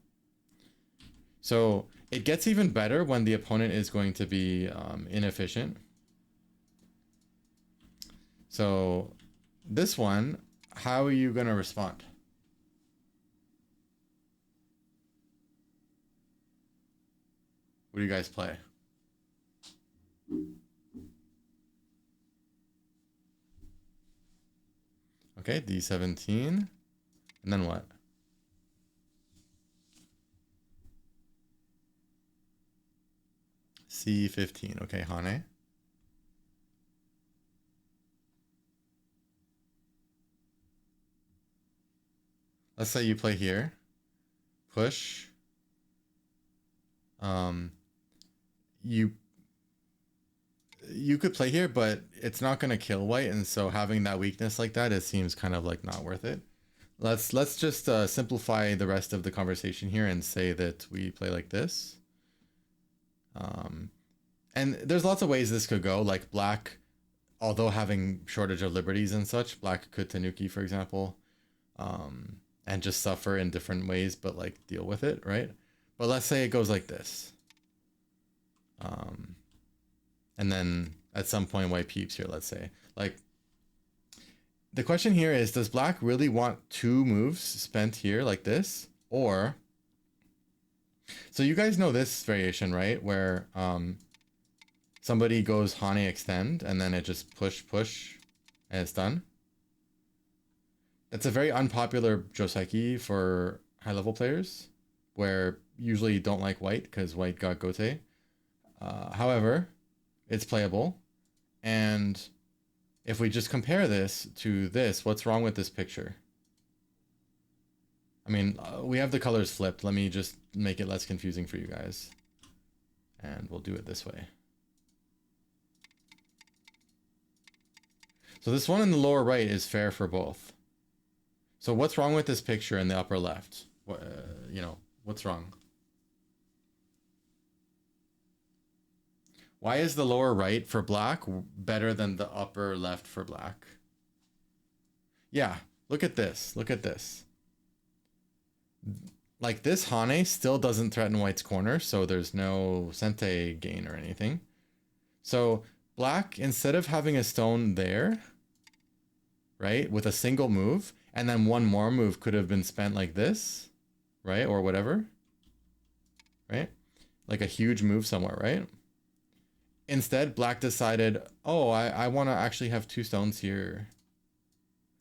So it gets even better when the opponent is going to be inefficient. So this one, how are you going to respond? What do you guys play? Okay, D17. And then what? C15. Okay, Hane. Let's say you play here. Push. You could play here, but it's not going to kill white, and so having that weakness like that, it seems kind of like not worth it. Let's just simplify the rest of the conversation here and say that we play like this. And there's lots of ways this could go. Like black, although having shortage of liberties and such, black could Tanuki, for example, and just suffer in different ways, but like deal with it, right? But let's say it goes like this. And then at some point white peeps here, let's say. Like, The question here is, does black really want 2 moves spent here like this? Or, so you guys know this variation, right? Where somebody goes Hane extend and then it just push and it's done. That's a very unpopular Joseki for high level players, where usually you don't like white because white got Gote. However, it's playable. And if we just compare this to this, what's wrong with this picture? I mean, we have the colors flipped. Let me just make it less confusing for you guys. And we'll do it this way. So this one in the lower right is fair for both. So what's wrong with this picture in the upper left? What, you know, what's wrong? Why is the lower right for black better than the upper left for black? Yeah, look at this. Look at this. Like this Hane still doesn't threaten white's corner, so there's no Sente gain or anything. So black, instead of having a stone there, right, with a single move, and then one more move could have been spent like this, right, or whatever, right? Like a huge move somewhere, right? Instead, black decided, oh, I want to actually have 2 stones here.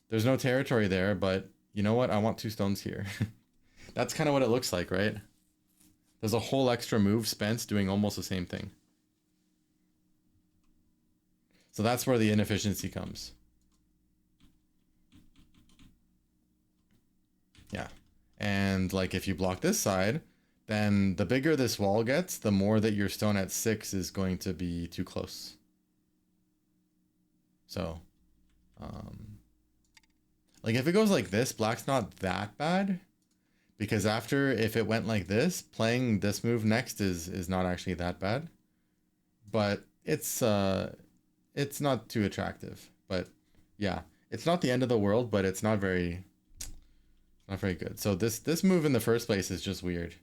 There's no territory there, but you know what? I want 2 stones here. That's kind of what it looks like, right? There's a whole extra move spent doing almost the same thing. So that's where the inefficiency comes. Yeah. And like if you block this side, then the bigger this wall gets, the more that your stone at 6 is going to be too close. So, like if it goes like this, black's not that bad, because after, if it went like this, playing this move next is not actually that bad, but it's not too attractive. But yeah, it's not the end of the world, but it's not very good. So this move in the first place is just weird.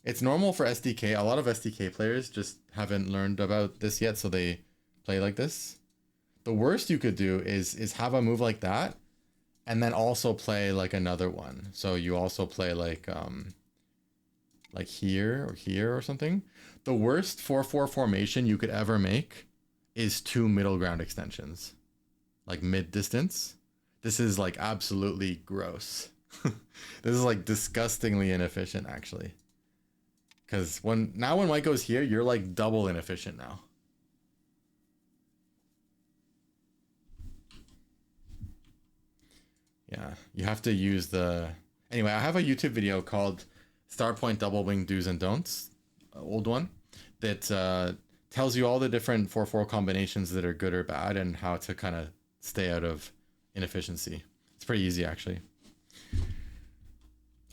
It's normal for SDK. A lot of SDK players just haven't learned about this yet, so they play like this. The worst you could do is have a move like that, and then also play like another one. So you also play like here or here or something. The worst 4-4 formation you could ever make is 2 middle ground extensions, like mid distance. This is like absolutely gross. This is like disgustingly inefficient, actually. Because when white goes here, you're like double inefficient now. Yeah, you have to use the... Anyway, I have a YouTube video called Star Point Double Wing Do's and Don'ts, old one, that tells you all the different 4-4 combinations that are good or bad and how to kind of stay out of inefficiency. It's pretty easy, actually.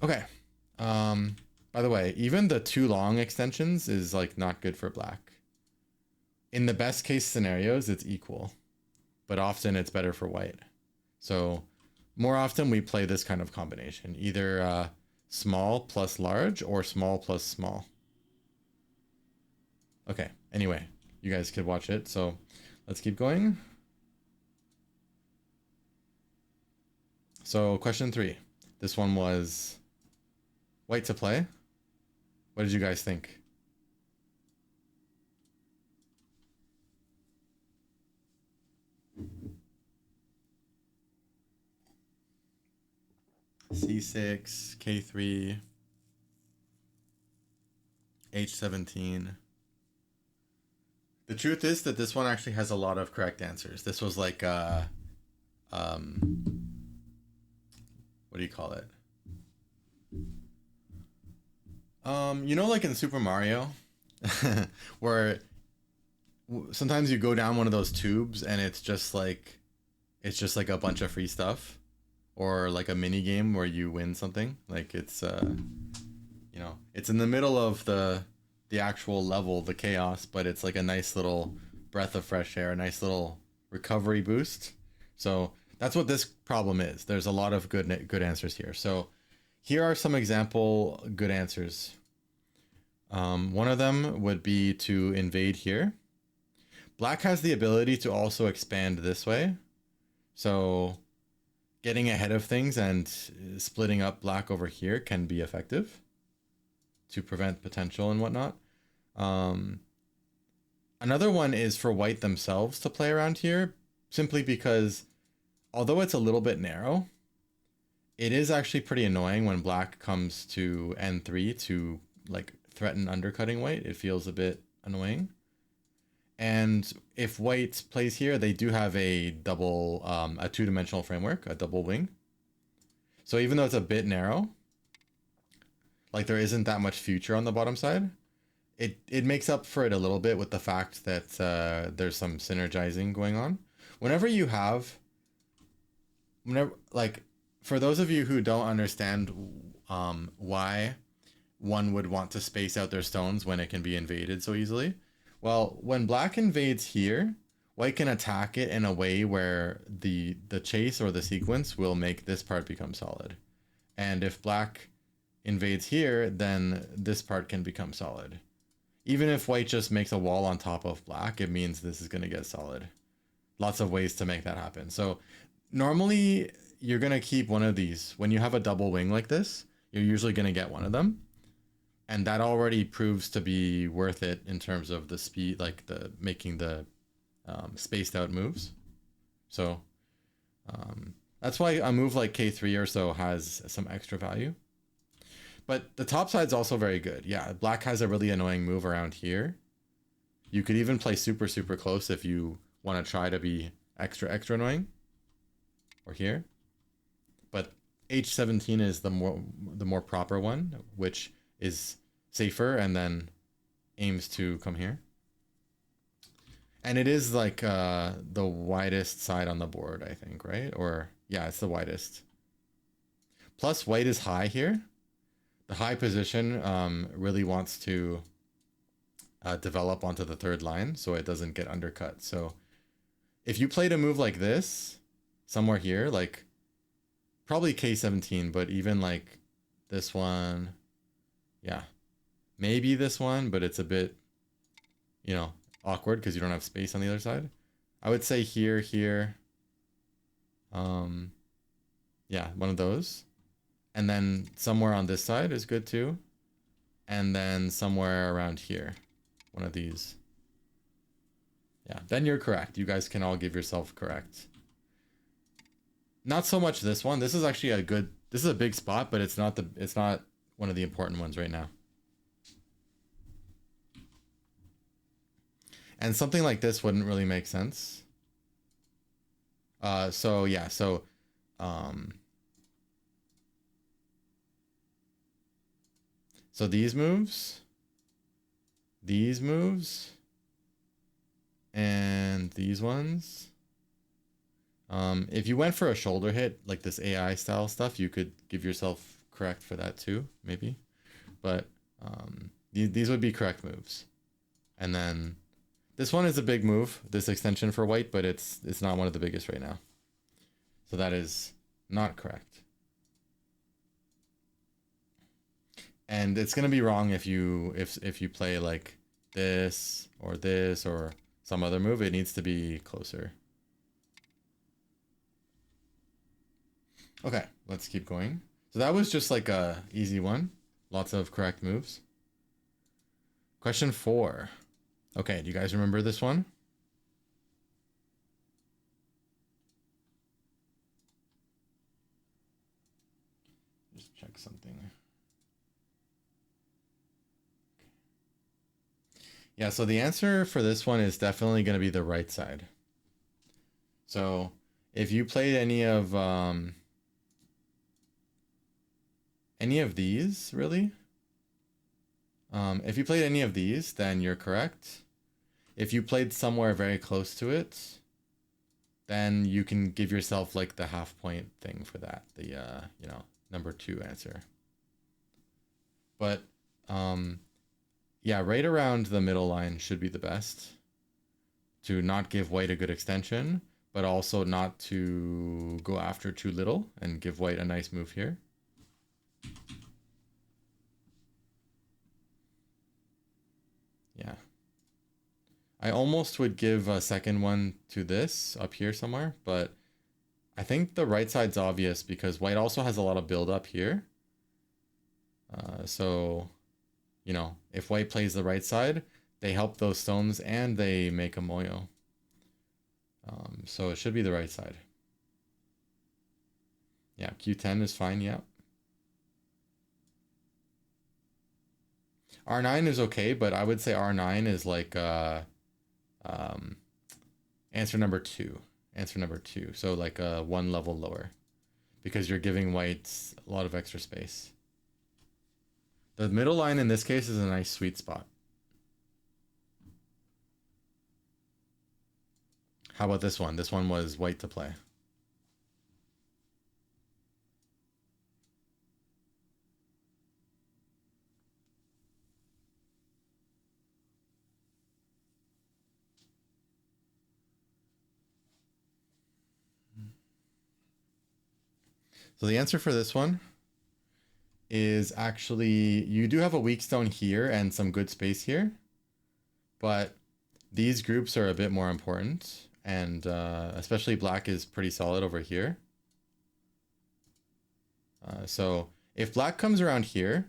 Okay. By the way, even the 2 long extensions is like not good for black. In the best case scenarios, it's equal, but often it's better for white. So more often we play this kind of combination, either small plus large or small plus small. Okay, anyway, you guys could watch it. So let's keep going. So question 3. This one was white to play. What did you guys think? C6, K3, H17. The truth is that this one actually has a lot of correct answers. This was like what do you call it? You know, like in Super Mario, where sometimes you go down one of those tubes and it's just like a bunch of free stuff, or like a mini game where you win something. Like it's you know, it's in the middle of the actual level, the chaos, but it's like a nice little breath of fresh air, a nice little recovery boost. So that's what this problem is. There's a lot of good answers here. So here are some example good answers. One of them would be to invade here. Black has the ability to also expand this way. So getting ahead of things and splitting up black over here can be effective to prevent potential and whatnot. Another one is for white themselves to play around here, simply because although it's a little bit narrow, it is actually pretty annoying when black comes to N3 to like threaten undercutting white. It feels a bit annoying. And if white plays here, they do have a double, a two-dimensional framework, a double wing. So even though it's a bit narrow, like there isn't that much future on the bottom side, it makes up for it a little bit with the fact that there's some synergizing going on. Whenever you have, like, for those of you who don't understand why one would want to space out their stones when it can be invaded so easily, well, when black invades here, white can attack it in a way where the chase or the sequence will make this part become solid. And if black invades here, then this part can become solid. Even if white just makes a wall on top of black, it means this is going to get solid. Lots of ways to make that happen. So normally you're going to keep one of these. When you have a double wing like this, you're usually going to get one of them. And that already proves to be worth it in terms of the speed, like the making the spaced out moves. So that's why a move like K3 or so has some extra value. But the top side's also very good. Yeah, black has a really annoying move around here. You could even play super, super close if you want to try to be extra, extra annoying. Or here. But H17 is the more proper one, which is safer and then aims to come here. And it is like the widest side on the board, I think, right? Or yeah, it's the widest. Plus white is high here. The high position really wants to develop onto the third line so it doesn't get undercut. So if you played a move like this somewhere here, like probably K17, but even like this one, yeah, maybe this one, but it's a bit, you know, awkward because you don't have space on the other side. I would say here, yeah, one of those. And then somewhere on this side is good too. And then somewhere around here, one of these. Yeah, then you're correct. You guys can all give yourself correct. Not so much this one. This is actually a good, this is a big spot, but it's not one of the important ones right now. And something like this wouldn't really make sense. So yeah, so so these moves, and these ones. If you went for a shoulder hit, like this AI style stuff, you could give yourself correct for that too, maybe. But these would be correct moves. And then this one is a big move, this extension for white, but it's not one of the biggest right now. So that is not correct. And it's gonna be wrong if you play like this or some other move. It needs to be closer. Okay, let's keep going. So that was just like a easy one. Lots of correct moves. Question 4. Okay, do you guys remember this one? Just check something. Yeah, so the answer for this one is definitely going to be the right side. So if you played any of these, really, if you played any of these, then you're correct. If you played somewhere very close to it, then you can give yourself like the half point thing for that, the you know, number 2 answer. But yeah, right around the middle line should be the best to not give white a good extension, but also not to go after too little and give white a nice move here. Yeah. I almost would give a second one to this up here somewhere, but I think the right side's obvious because white also has a lot of build up here. So, you know, if white plays the right side, they help those stones and they make a moyo. So it should be the right side. Yeah, Q10 is fine, yeah. R9 is okay, but I would say R9 is like um, answer number two. Answer number two. So like one level lower. Because you're giving whites a lot of extra space. The middle line in this case is a nice sweet spot. How about this one? This one was white to play. So the answer for this one is actually, you do have a weak stone here and some good space here, but these groups are a bit more important, and especially black is pretty solid over here. So if black comes around here,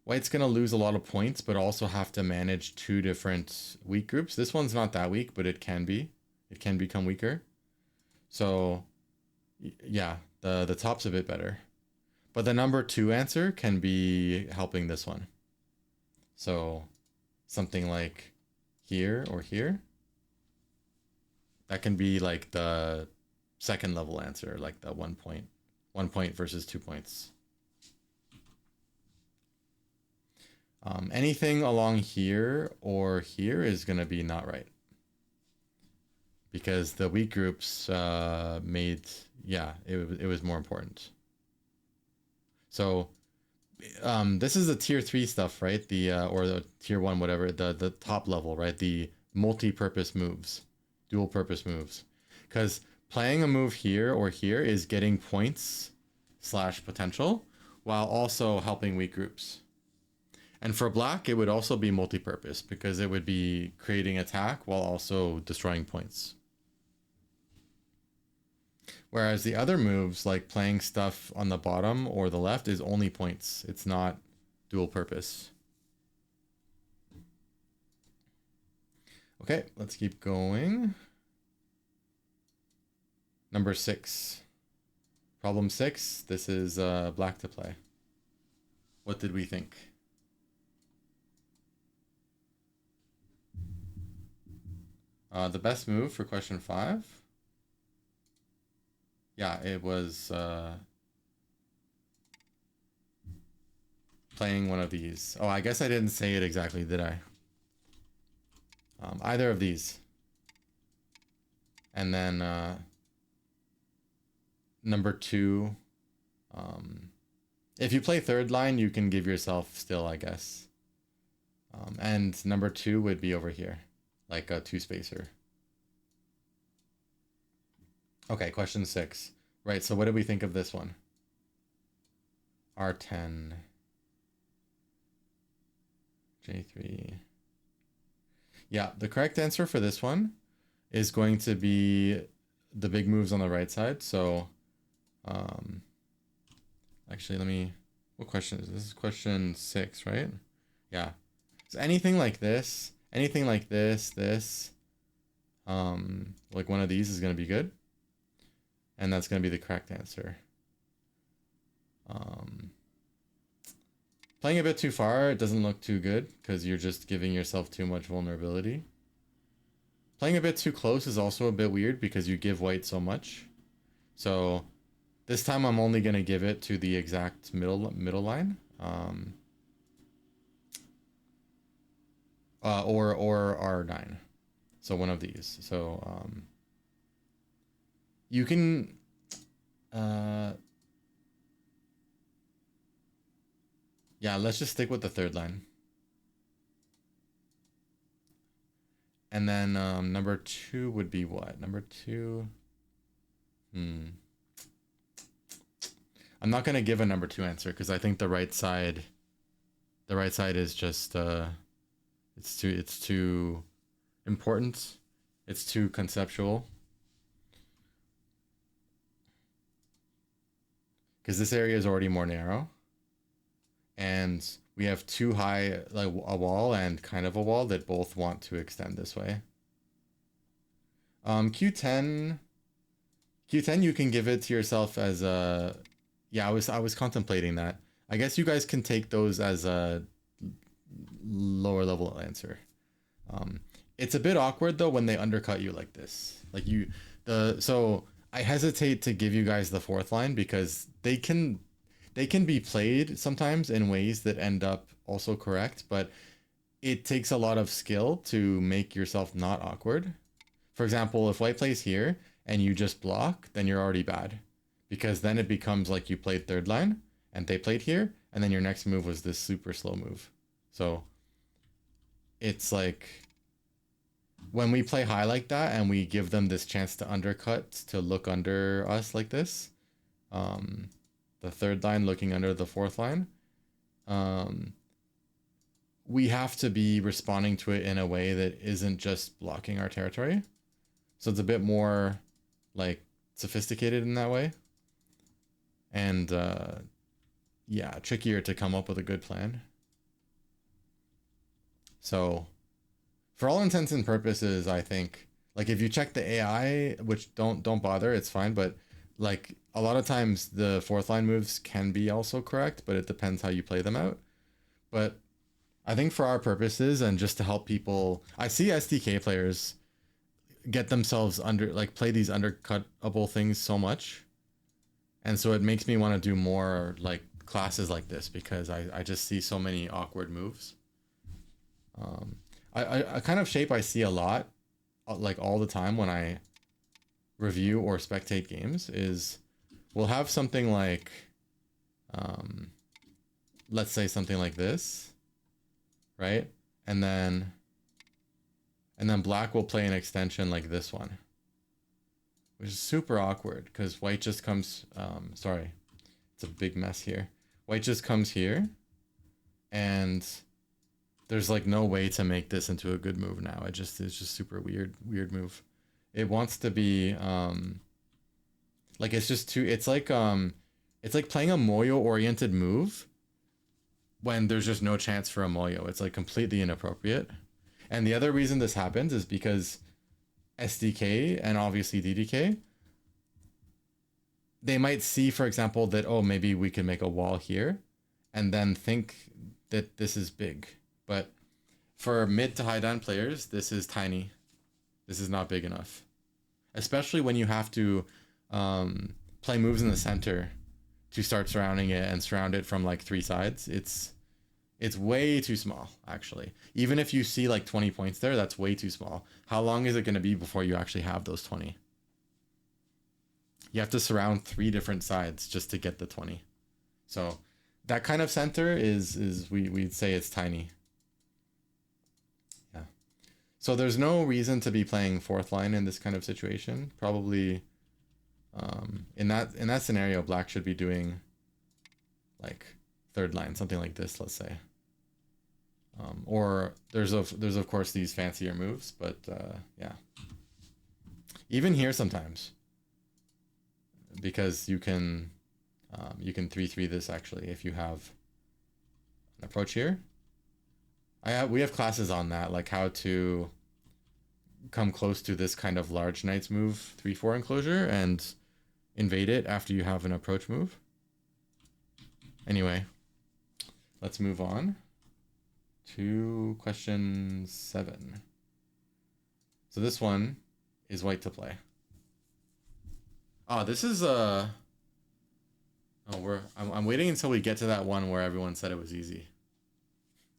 white's going to lose a lot of points, but also have to manage two different weak groups. This one's not that weak, but it can be. It can become weaker. So yeah, the top's a bit better. But the number two answer can be helping this one. So something like here or here. That can be like the second level answer, like the 1 point. 1 point versus 2 points. Anything along here or here is going to be not right. Because the weak groups made, yeah, it was more important. So this is the tier 3 stuff, right? The or the tier 1, whatever, the top level, right? The multi-purpose moves, dual purpose moves. Because playing a move here or here is getting points / potential while also helping weak groups. And for black, it would also be multi-purpose because it would be creating attack while also destroying points. Whereas the other moves, like playing stuff on the bottom or the left, is only points. It's not dual purpose. Okay, let's keep going. Number 6. Problem 6. This is black to play. What did we think? The best move for question 5. Yeah, it was playing one of these. Oh, I guess I didn't say it exactly, did I? Either of these. And then number 2. If you play third line, you can give yourself still, I guess. And number 2 would be over here, like a 2-spacer. Okay, question 6. Right, so what did we think of this one? R10. J3. Yeah, the correct answer for this one is going to be the big moves on the right side. So, actually, let me... What question is this? This is question 6, right? Yeah. So anything like this, like one of these is going to be good. And that's going to be the correct answer. Playing a bit too far, it doesn't look too good because you're just giving yourself too much vulnerability. Playing a bit too close is also a bit weird because you give white so much. So this time I'm only going to give it to the exact middle line. Or R9. So one of these. So you can yeah, let's just stick with the third line. And then number 2 would be what? Number 2. I'm not gonna give a number 2 answer because I think the right side is just it's too important. It's too conceptual. because this area is already more narrow, and we have too high like a wall and kind of a wall that both want to extend this way. Q10, you can give it to yourself as a, yeah, I was contemplating that. I guess you guys can take those as a lower level answer. It's a bit awkward though when they undercut you like this. Like so I hesitate to give you guys the fourth line because they can be played sometimes in ways that end up also correct, but it takes a lot of skill to make yourself not awkward. For example, if white plays here and you just block, then you're already bad, because then it becomes like you played third line and they played here, and then your next move was this super slow move. So it's like when we play high like that and we give them this chance to undercut, to look under us like this, the third line looking under the fourth line, we have to be responding to it in a way that isn't just blocking our territory. So it's a bit more like sophisticated in that way. And yeah, trickier to come up with a good plan. So for all intents and purposes, I think, like, if you check the AI, which don't bother, it's fine, but like a lot of times the fourth line moves can be also correct, but it depends how you play them out. But I think for our purposes and just to help people, I see SDK players get themselves under, like, play these undercutable things so much. And so it makes me want to do more like classes like this, because I just see so many awkward moves. A kind of shape I see a lot, like all the time when I review or spectate games, is we'll have something like, let's say something like this, right? And then black will play an extension like this one, which is super awkward because white just comes, sorry, it's a big mess here. White just comes here, and there's like no way to make this into a good move now. It's just super weird move. It wants to be, like, it's just too, it's like playing a Moyo oriented move when there's just no chance for a Moyo. It's like completely inappropriate. And the other reason this happens is because SDK and obviously DDK, they might see, for example, that, oh, maybe we can make a wall here, and then think that this is big. But for mid to high down players, this is tiny. This is not big enough. Especially when you have to play moves in the center to start surrounding it and surround it from like 3 sides. It's way too small, actually. Even if you see like 20 points there, that's way too small. How long is it going to be before you actually have those 20? You have to surround 3 different sides just to get the 20. So that kind of center is we'd say it's tiny. Yeah. So there's no reason to be playing fourth line in this kind of situation. Probably in that scenario, black should be doing like third line, something like this, let's say. Or there's of course these fancier moves, but yeah. Even here sometimes, because you can 3-3 this actually if you have an approach here. We have classes on that, like how to come close to this kind of large knight's move 3-4 enclosure and invade it after you have an approach move. Anyway, let's move on to question 7. So this one is white to play. Oh, this is I'm waiting until we get to that one where everyone said it was easy.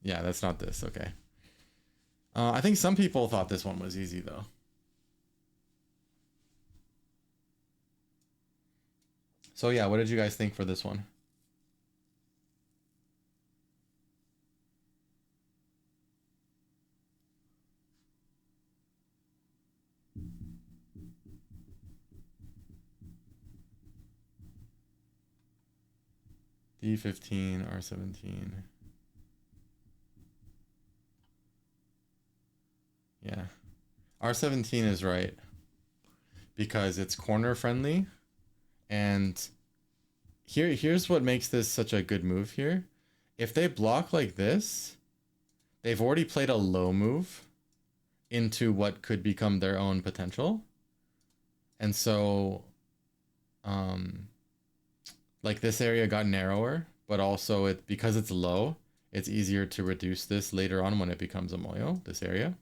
Yeah, that's not this. Okay. I think some people thought this one was easy though. So yeah, what did you guys think for this one? D15, R17. Yeah. R17 is right because it's corner friendly, and here's what makes this such a good move here. If they block like this, they've already played a low move into what could become their own potential. And so, like this area got narrower, but also because it's low, it's easier to reduce this later on when it becomes a moyo, this area.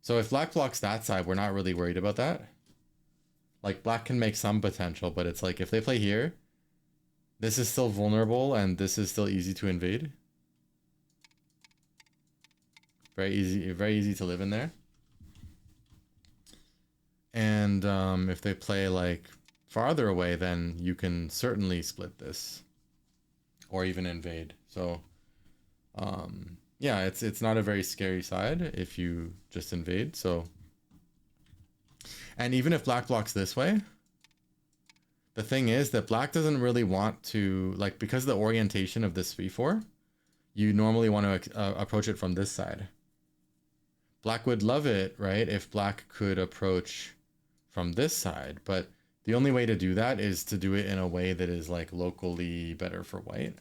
So if black blocks that side, we're not really worried about that. Like black can make some potential, but it's like if they play here, this is still vulnerable and this is still easy to invade. Very easy to live in there. And if they play like farther away, then you can certainly split this or even invade. So yeah, it's not a very scary side if you just invade. So, and even if black blocks this way, the thing is that black doesn't really want to, like, because of the orientation of this 3-4, you normally want to approach it from this side. Black would love it, right, if black could approach from this side, but the only way to do that is to do it in a way that is like locally better for white.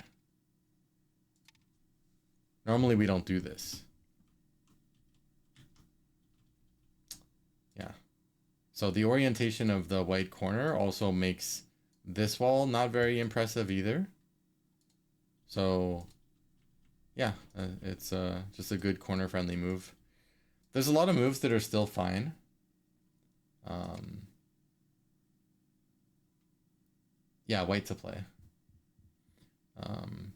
Normally we don't do this. Yeah. So the orientation of the white corner also makes this wall not very impressive either. So yeah, it's just a good corner friendly move. There's a lot of moves that are still fine. Yeah, white to play.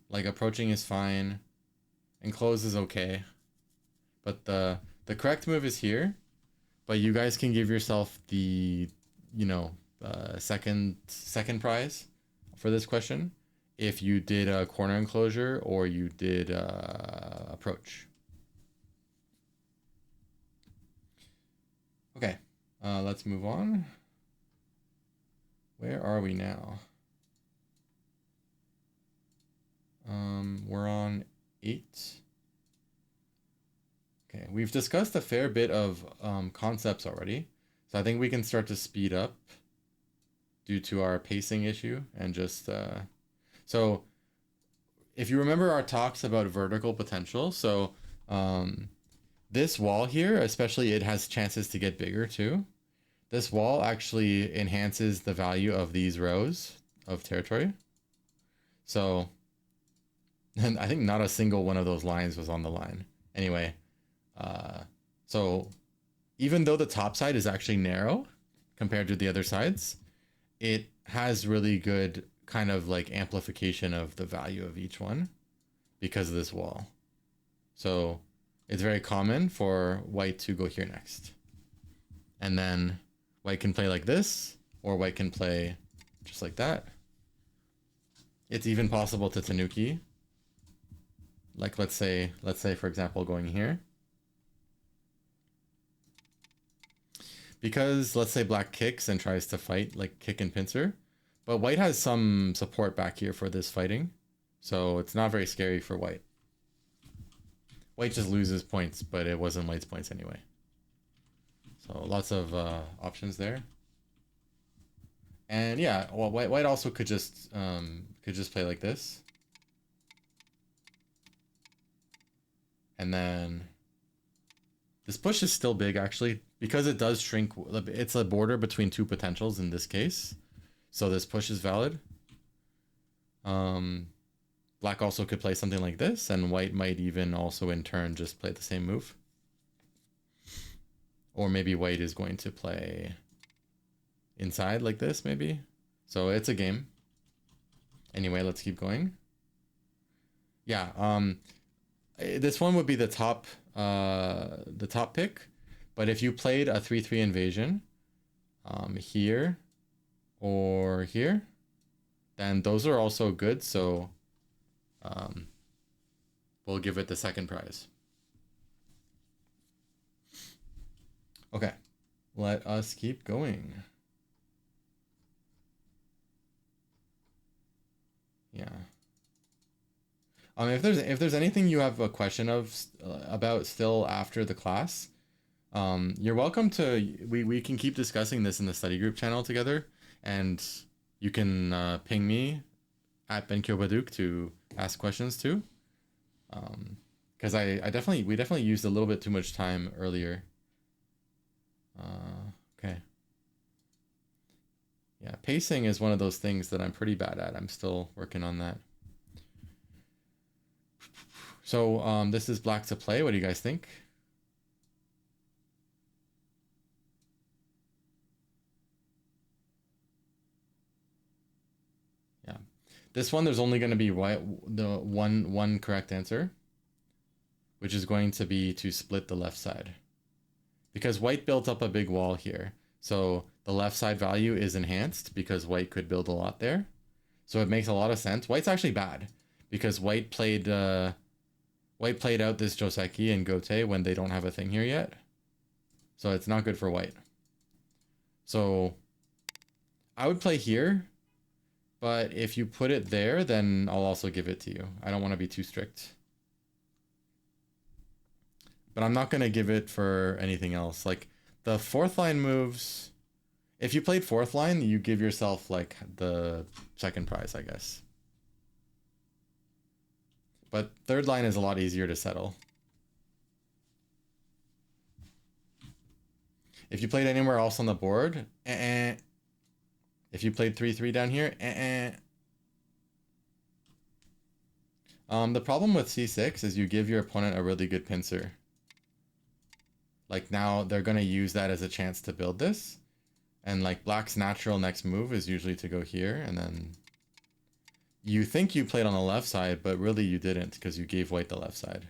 Like approaching is fine. Enclose is okay. But the correct move is here. But you guys can give yourself the, you know, second prize for this question if you did a corner enclosure or you did approach. Okay, let's move on. Where are we now? We're on 8. Okay, we've discussed a fair bit of concepts already, so I think we can start to speed up due to our pacing issue and just so if you remember our talks about vertical potential, so this wall here, especially, it has chances to get bigger too. This wall actually enhances the value of these rows of territory. So, and I think not a single one of those lines was on the line. Anyway, so even though the top side is actually narrow compared to the other sides, it has really good kind of like amplification of the value of each one because of this wall. So it's very common for white to go here next. And then white can play like this, or white can play just like that. It's even possible to tanuki. Like let's say for example going here. Because let's say black kicks and tries to fight, like kick and pincer, but white has some support back here for this fighting. So it's not very scary for white. White just loses points, but it wasn't white's points anyway. So lots of options there. And yeah, well, white also could just play like this. And then this push is still big actually, because it does shrink. It's a border between two potentials in this case. So this push is valid. Black also could play something like this, and white might even also in turn just play the same move. Or maybe white is going to play inside like this, maybe. So it's a game. Anyway, let's keep going. Yeah, this one would be the top pick. But if you played a 3-3 invasion here or here, then those are also good. So we'll give it the second prize. Okay, let us keep going. Yeah. If there's anything you have a question about still after the class, you're welcome to. We can keep discussing this in the study group channel together, and you can ping me at BenKyo Baduk to ask questions too. Because we definitely used a little bit too much time earlier. Okay. Yeah, pacing is one of those things that I'm pretty bad at. I'm still working on that. So this is black to play. What do you guys think? Yeah, this one there's only going to be the one correct answer, which is going to be to split the left side, because white built up a big wall here. So the left side value is enhanced because white could build a lot there. So it makes a lot of sense. White's actually bad because white played out this Joseki and Gote when they don't have a thing here yet. So it's not good for white. So I would play here, but if you put it there, then I'll also give it to you. I don't want to be too strict. But I'm not going to give it for anything else. Like the fourth line moves, if you played fourth line, you give yourself like the second prize, I guess. But third line is a lot easier to settle. If you played anywhere else on the board, if you played 3-3 down here, the problem with c6 is you give your opponent a really good pincer. Like now they're going to use that as a chance to build this. And like black's natural next move is usually to go here, and then you think you played on the left side, but really you didn't because you gave white the left side.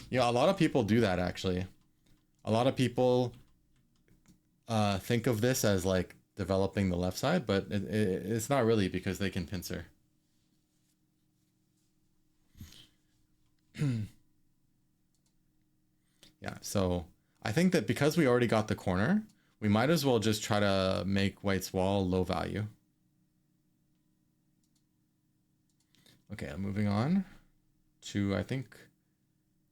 Yeah, a lot of people do that actually. A lot of people think of this as like developing the left side, but it's not really because they can pincer. Yeah, so I think that because we already got the corner, we might as well just try to make white's wall low value. Okay, moving on to, I think,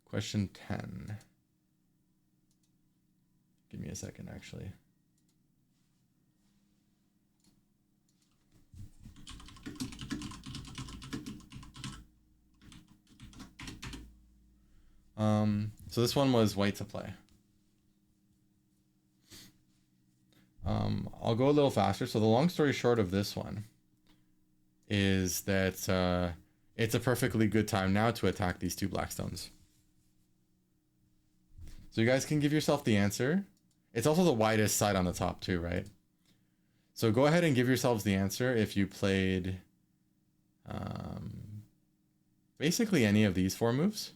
question 10. Give me a second, actually. So this one was white to play. I'll go a little faster. So the long story short of this one is that it's a perfectly good time now to attack these two black stones. So you guys can give yourself the answer. It's also the widest side on the top too, right? So go ahead and give yourselves the answer if you played basically any of these four moves.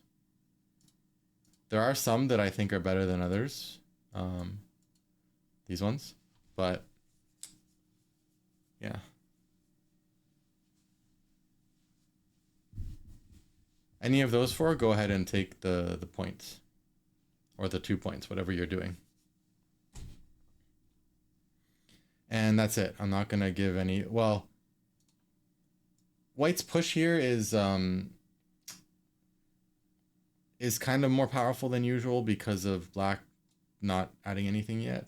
There are some that I think are better than others. These ones, but yeah. Any of those four, go ahead and take the points. Or the 2 points, whatever you're doing. And that's it. I'm not gonna give any, well, white's push here is kind of more powerful than usual because of black not adding anything yet.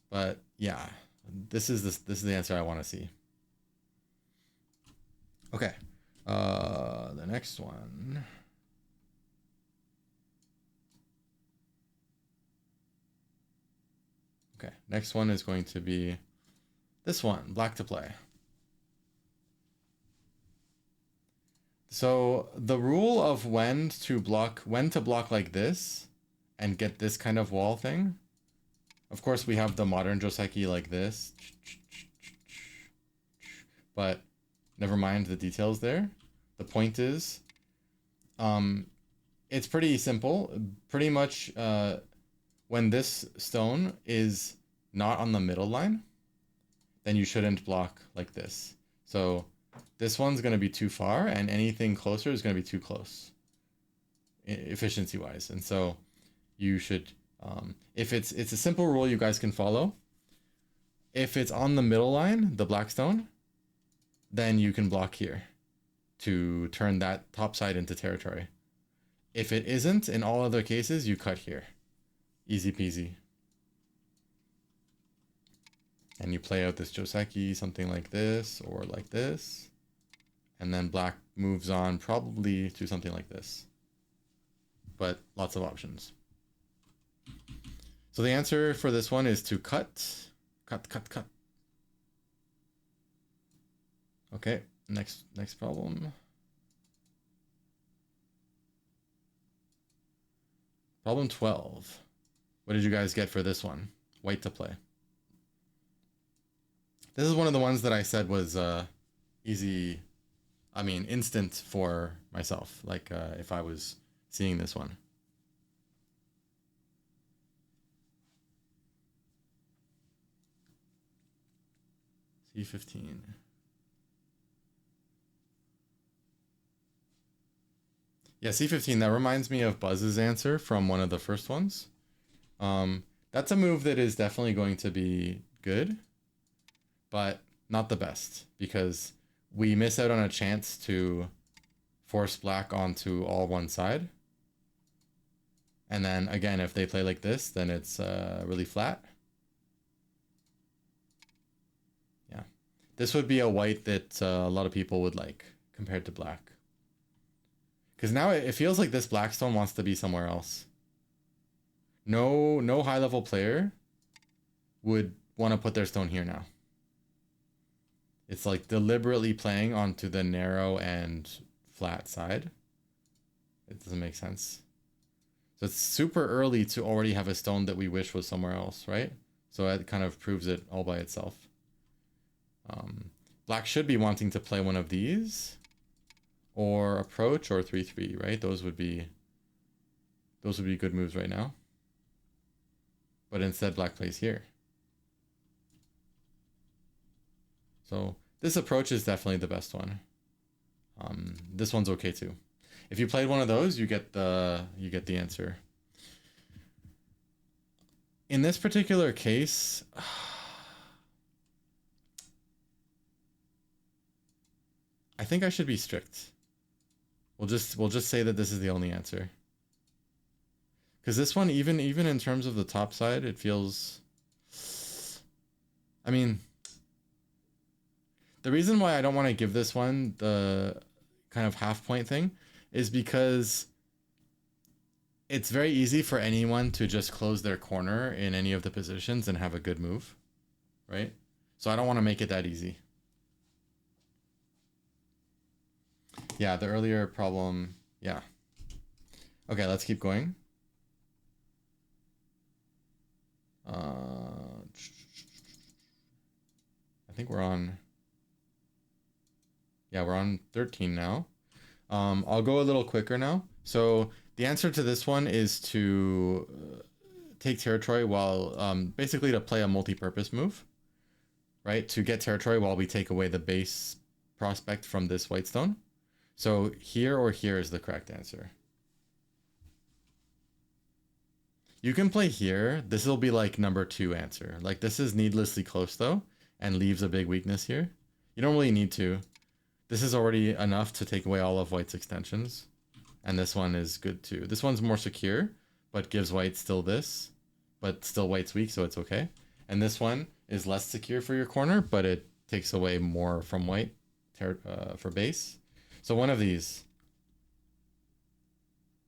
But yeah, this is the answer I want to see. Okay, the next one. Okay, next one is going to be this one, black to play. So the rule of when to block like this and get this kind of wall thing. Of course, we have the modern Joseki like this, but never mind the details there. The point is, it's pretty simple. Pretty much, when this stone is not on the middle line, then you shouldn't block like this. So this one's going to be too far, and anything closer is going to be too close, efficiency-wise. And so you should, if it's a simple rule you guys can follow. If it's on the middle line, the black stone, then you can block here to turn that top side into territory. If it isn't, in all other cases, you cut here. Easy peasy. And you play out this Joseki, something like this or like this. And then black moves on probably to something like this. But lots of options. So the answer for this one is to cut. Cut. Okay, next problem. Problem 12. What did you guys get for this one? White to play. This is one of the ones that I said was easy, I mean, instant for myself. Like if I was seeing this one. C15. Yeah, C15, that reminds me of Buzz's answer from one of the first ones. That's a move that is definitely going to be good, but not the best, because we miss out on a chance to force black onto all one side. And then again, if they play like this, then it's really flat. Yeah, this would be a white that a lot of people would like compared to black. Because now it feels like this Blackstone wants to be somewhere else. No high level player would want to put their stone here now. It's like deliberately playing onto the narrow and flat side. It doesn't make sense. So it's super early to already have a stone that we wish was somewhere else, right? So it kind of proves it all by itself. Black should be wanting to play one of these. Or approach or 3-3, right? Those would be good moves right now. But instead black plays here. So this approach is definitely the best one. This one's okay too. If you played one of those, you get the answer. In this particular case, I think I should be strict. We'll just say that this is the only answer. Because this one, even in terms of the top side, it feels... I mean, the reason why I don't want to give this one the kind of half point thing is because it's very easy for anyone to just close their corner in any of the positions and have a good move, right? So I don't want to make it that easy. Yeah, the earlier problem, yeah. Okay, let's keep going. I think we're on 13 now. I'll go a little quicker now. So the answer to this one is to take territory while basically to play a multi-purpose move, right? To get territory while we take away the base prospect from this white stone. So here or here is the correct answer. You can play here. This will be like number 2 answer. Like this is needlessly close though, and leaves a big weakness here. You don't really need to. This is already enough to take away all of white's extensions. And this one is good too. This one's more secure, but gives white still this, but still white's weak, so it's okay. And this one is less secure for your corner, but it takes away more from white for base. So one of these.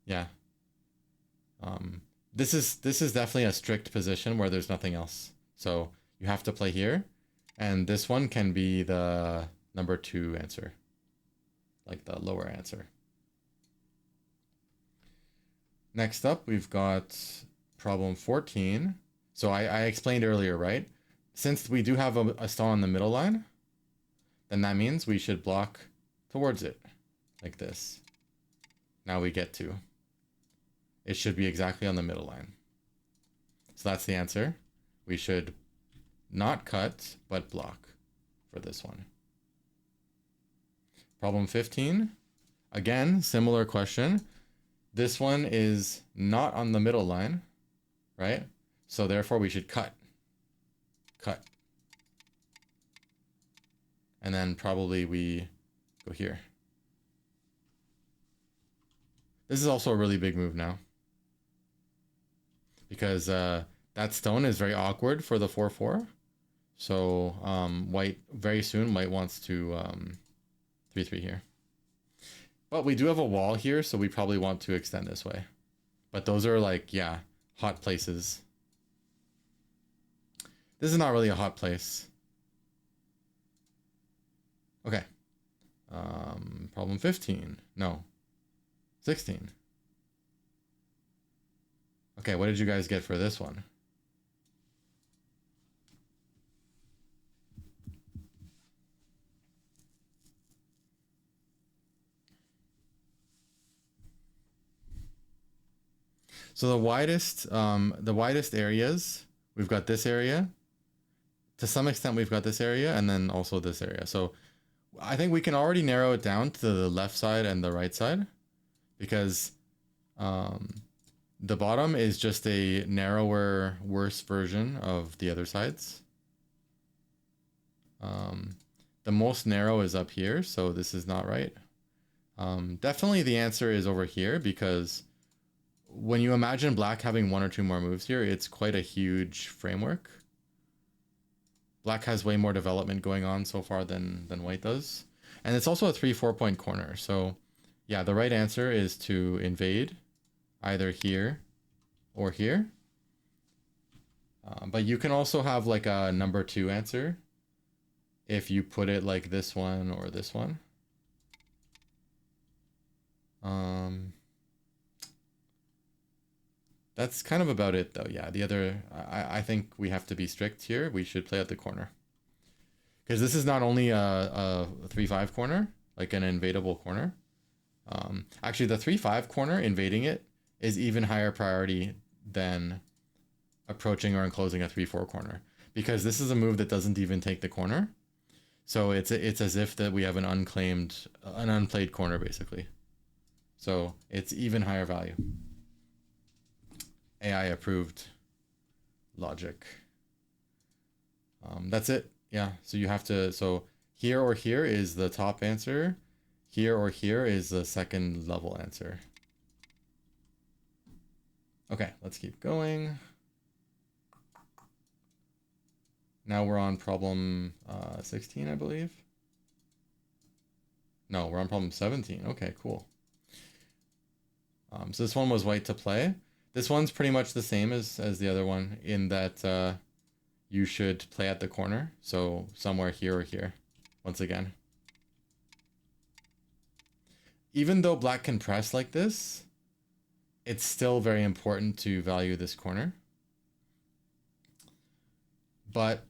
Yeah. This is definitely a strict position where there's nothing else. So you have to play here. And this one can be the number 2 answer. Like the lower answer. Next up, we've got problem 14. So I explained earlier, right? Since we do have a stone on the middle line, then that means we should block towards it, like this. Now we get to. It should be exactly on the middle line. So that's the answer. We should not cut, but block for this one. Problem 15. Again, similar question. This one is not on the middle line, right? So therefore we should cut. Cut. And then probably we go here. This is also a really big move now. because that stone is very awkward for the 4/4. So white very soon white wants to 3/3 here. But we do have a wall here, so we probably want to extend this way. But those are like, yeah, hot places. This is not really a hot place. Okay. Problem 15. No. 16. Okay, what did you guys get for this one? So the widest areas, we've got this area. To some extent, we've got this area, and then also this area. So I think we can already narrow it down to the left side and the right side, because the bottom is just a narrower, worse version of the other sides. The most narrow is up here, so this is not right. Definitely the answer is over here, because when you imagine black having one or two more moves here, it's quite a huge framework. Black has way more development going on so far than white does. And it's also a 3-4 point corner. So yeah, the right answer is to invade either here or here. But you can also have like a number 2 answer if you put it like this one or this one. That's kind of about it though. Yeah, the other, I think we have to be strict here. We should play at the corner. Because this is not only a 3-5 corner, like an invadable corner. Actually, the 3-5 corner, invading it, is even higher priority than approaching or enclosing a 3-4 corner. Because this is a move that doesn't even take the corner. So it's as if that we have an unplayed corner, basically. So it's even higher value. AI approved logic. That's it. Yeah, so you have to, so here or here is the top answer. Here or here is the second level answer. Okay, let's keep going. Now we're on problem 16, I believe. No, we're on problem 17. Okay, cool. So this one was white to play. This one's pretty much the same as the other one in that you should play at the corner. So somewhere here or here, once again. Even though black can press like this, it's still very important to value this corner. But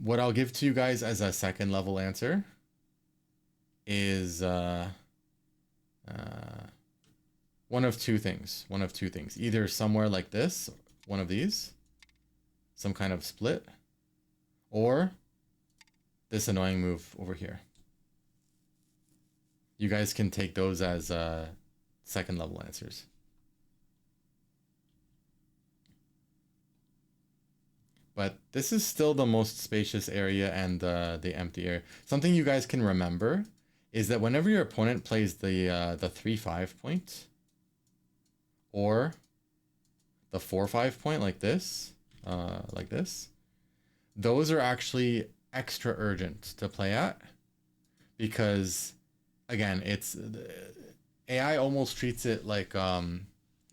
what I'll give to you guys as a second level answer is one of two things. Either somewhere like this, one of these, some kind of split, or this annoying move over here. You guys can take those as second level answers. But this is still the most spacious area and the empty area. Something you guys can remember is that whenever your opponent plays the 3-5 point, or the 4-5 point like this, those are actually extra urgent to play at, because again, it's AI almost treats it like a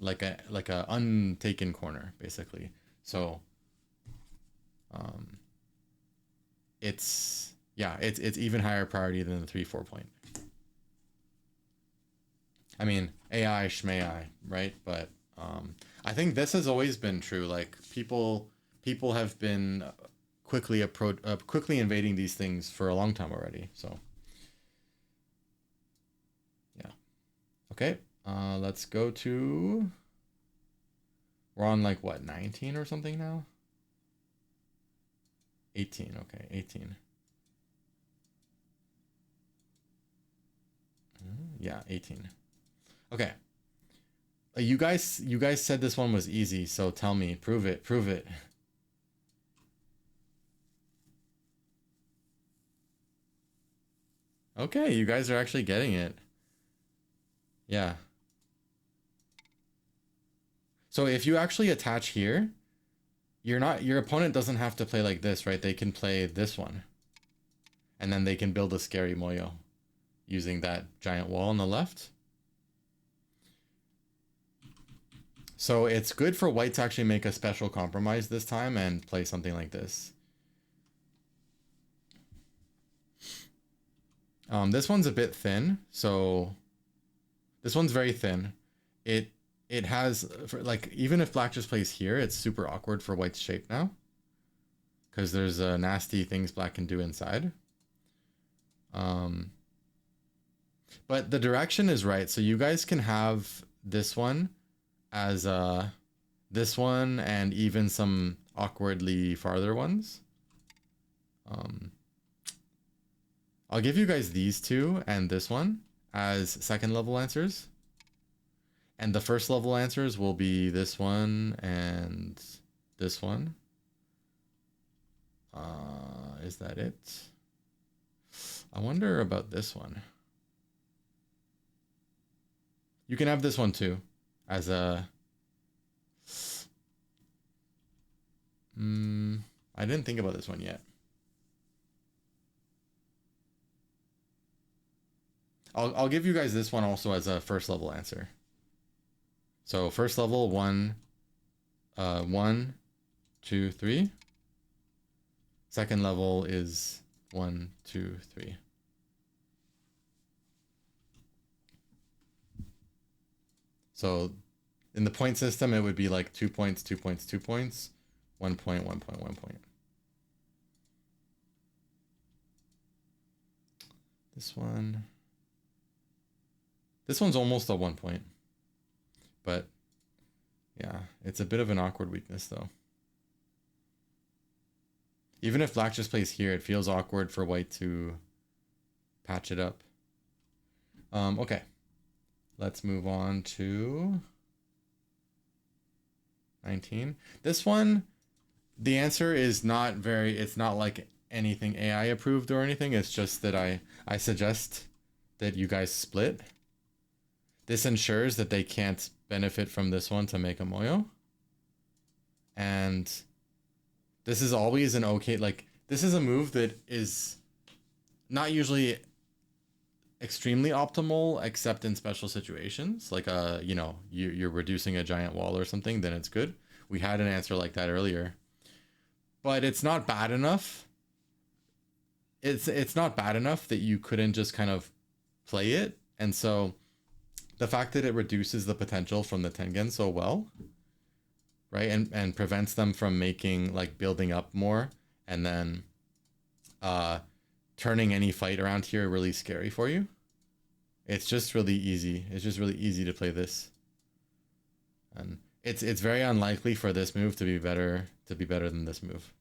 untaken corner, basically. So it's even higher priority than the 3-4 point. I mean, AI shmai, right? But I think this has always been true. Like people have been quickly invading these things for a long time already. So yeah. Okay. Let's go to. We're on like what, 19 or something now? 18. Okay, 18. Yeah, 18. Okay. You guys said this one was easy, so tell me, prove it. Okay, you guys are actually getting it. Yeah. So if you actually attach here, your opponent doesn't have to play like this, right? They can play this one. And then they can build a scary moyo using that giant wall on the left. So it's good for white to actually make a special compromise this time and play something like this. This one's a bit thin, so this one's very thin. It has, like, even if black just plays here, it's super awkward for white's shape now, because there's nasty things black can do inside. But the direction is right, so you guys can have this one as this one and even some awkwardly farther ones. I'll give you guys these two and this one as second level answers. And the first level answers will be this one and this one. Is that it? I wonder about this one. You can have this one too as a... I didn't think about this one yet. I'll give you guys this one also as a first level answer. So first level, 1, 1, 2, 3. Second level is 1, 2, 3. So in the point system, it would be like 2 points, 2 points, 2 points, 1 point, 1 point, 1 point. This one. This one's almost a 1 point. But yeah, it's a bit of an awkward weakness though. Even if black just plays here, it feels awkward for white to patch it up. Okay. Let's move on to 19. This one, the answer is not very, it's not like anything AI approved or anything. It's just that I suggest that you guys split. This ensures that they can't benefit from this one to make a moyo. And this is always an okay, like, this is a move that is not usually extremely optimal except in special situations, like you know, you're reducing a giant wall or something, then it's good. We had an answer like that earlier, but it's not bad enough. It's not bad enough that you couldn't just kind of play it. And so the fact that it reduces the potential from the Tengen so well, right, and prevents them from making, like, building up more and then turning any fight around here really scary for you. It's just really easy. It's just really easy to play this. And it's very unlikely for this move to be better than this move.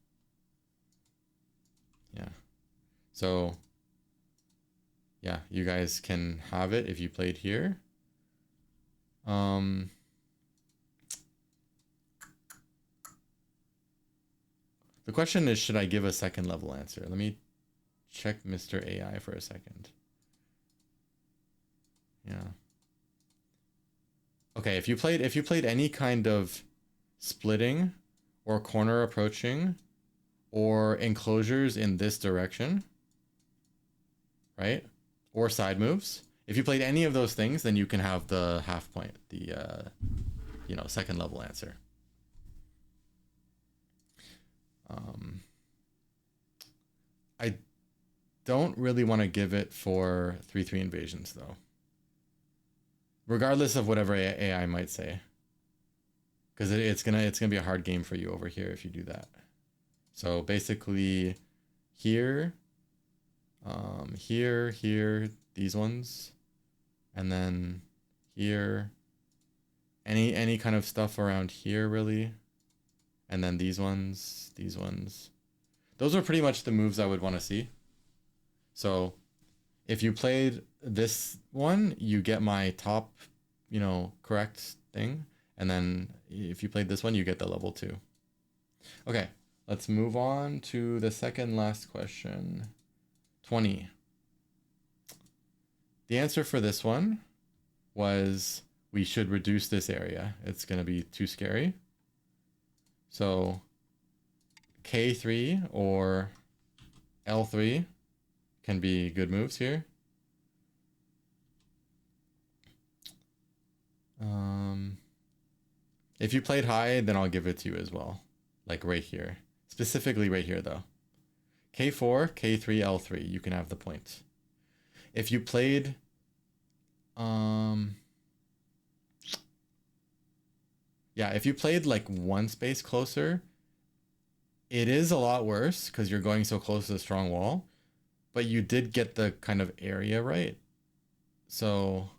Yeah. So yeah, you guys can have it if you played here. The question is, should I give a second level answer? Let me check Mr. AI for a second. Yeah. Okay, if you played any kind of splitting or corner approaching or enclosures in this direction, right? Or side moves. If you played any of those things, then you can have the half point, the you know, second level answer. I don't really want to give it for 3/3 invasions though, regardless of whatever AI might say, because it's gonna be a hard game for you over here if you do that. So basically, here, here, these ones, and then here, any kind of stuff around here really, and then these ones. Those are pretty much the moves I would want to see. So if you played this one, you get my top, you know, correct thing. And then if you played this one, you get the level 2. Okay, let's move on to the second last question. 20. The answer for this one was we should reduce this area. It's going to be too scary. So K3 or L3 can be good moves here. If you played high, then I'll give it to you as well. Like right here. Specifically right here, though. K4, K3, L3. You can have the point. If you played... yeah, if you played like one space closer, it is a lot worse because you're going so close to the strong wall. But you did get the kind of area right. So...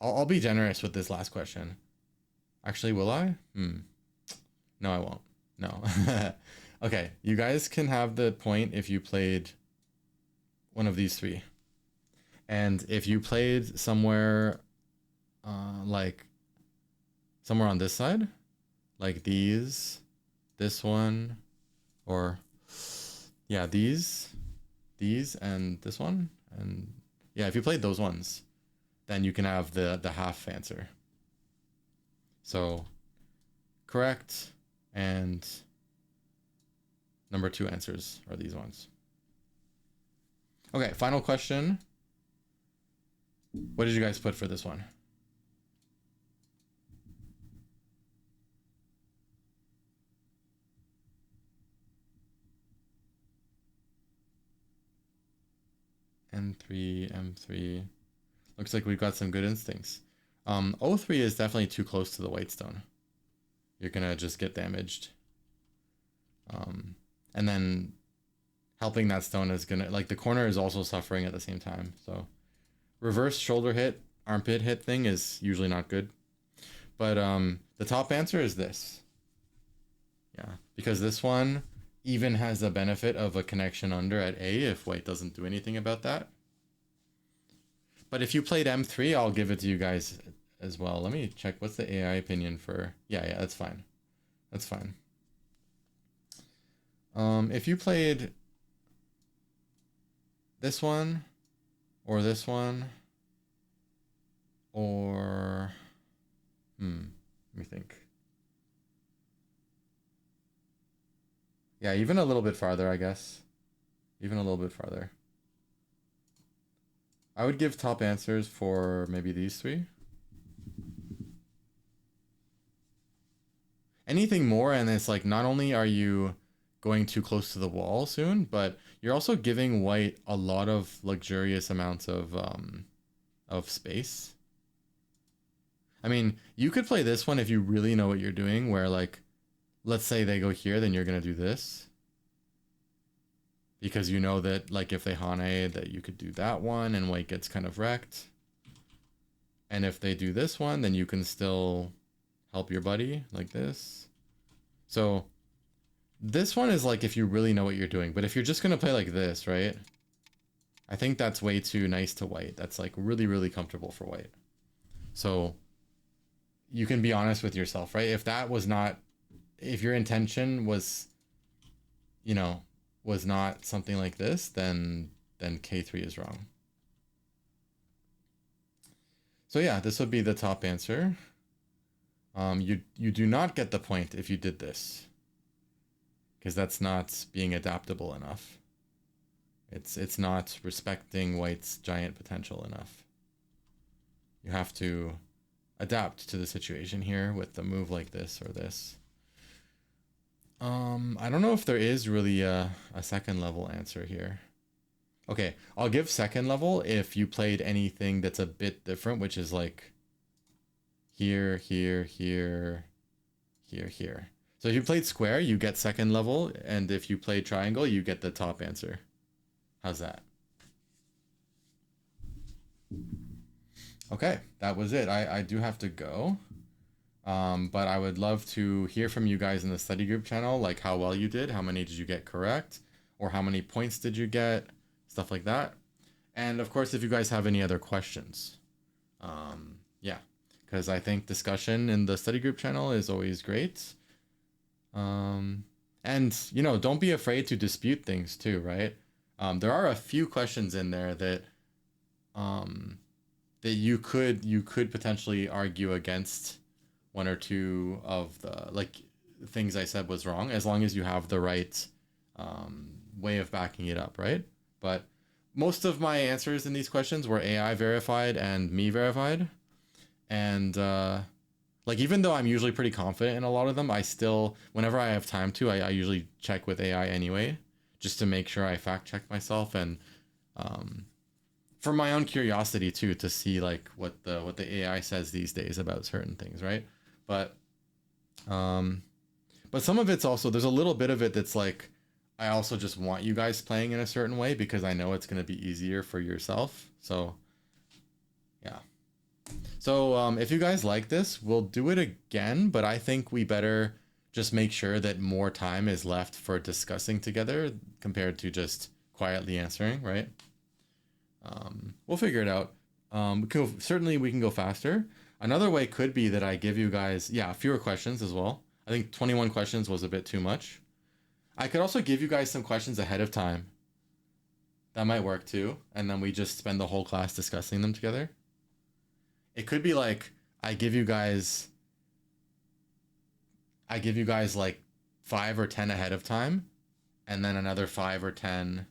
I'll be generous with this last question. Actually, will I? No, I won't. No. Okay, you guys can have the point if you played one of these three. And if you played somewhere, like somewhere on this side, like these, this one, or yeah, these, and this one, and yeah, if you played those ones, then you can have the half answer. So correct, and number 2 answers are these ones. Okay, final question. What did you guys put for this one? M3, M3. Looks like we've got some good instincts. O3 is definitely too close to the white stone. You're gonna just get damaged. And then helping that stone is gonna, like, the corner is also suffering at the same time. So reverse shoulder hit, armpit hit thing is usually not good. But the top answer is this. Yeah, because this one even has the benefit of a connection under at A if white doesn't do anything about that. But if you played M3, I'll give it to you guys as well. Let me check. What's the AI opinion for... Yeah, that's fine. That's fine. If you played this one, or this one, or... let me think. Yeah, even a little bit farther, I guess. Even a little bit farther. I would give top answers for maybe these three. Anything more, and it's like, not only are you going too close to the wall soon, but you're also giving white a lot of luxurious amounts of space. I mean, you could play this one if you really know what you're doing, where, like, let's say they go here, then you're gonna do this. Because you know that, like, if they Hane, that you could do that one and white gets kind of wrecked. And if they do this one, then you can still help your buddy like this. So this one is like if you really know what you're doing. But if you're just going to play like this, right? I think that's way too nice to white. That's like really, really comfortable for white. So you can be honest with yourself, right? If that was not, if your intention was, you know, was not something like this, then K3 is wrong. So yeah, this would be the top answer. You do not get the point if you did this, because that's not being adaptable enough. It's not respecting white's giant potential enough. You have to adapt to the situation here with the move like this or this. I don't know if there is really a second level answer here. Okay, I'll give second level if you played anything that's a bit different, which is like here, here, here, here, here. So if you played square, you get second level, and if you played triangle, you get the top answer. How's that? Okay, that was it. I do have to go. But I would love to hear from you guys in the study group channel, like how well you did, how many did you get correct, or how many points did you get, stuff like that. And of course, if you guys have any other questions, yeah, because I think discussion in the study group channel is always great. And, you know, don't be afraid to dispute things too, right? There are a few questions in there that, that you could potentially argue against one or two of the like things I said was wrong, as long as you have the right way of backing it up, right? But most of my answers in these questions were AI verified and me verified, and like even though I'm usually pretty confident in a lot of them, I still, whenever I have time to, I usually check with AI anyway, just to make sure I fact check myself, and um, for my own curiosity too, to see like what the AI says these days about certain things, right? But um, but some of it's also, there's a little bit of it that's like I also just want you guys playing in a certain way because I know it's gonna be easier for yourself. So yeah. So if you guys like this, we'll do it again, but I think we better just make sure that more time is left for discussing together compared to just quietly answering, right? We'll figure it out. Certainly we can go faster. Another way could be that I give you guys, yeah, fewer questions as well. I think 21 questions was a bit too much. I could also give you guys some questions ahead of time. That might work too. And then we just spend the whole class discussing them together. It could be like I give you guys like 5 or 10 ahead of time, and then another 5 or 10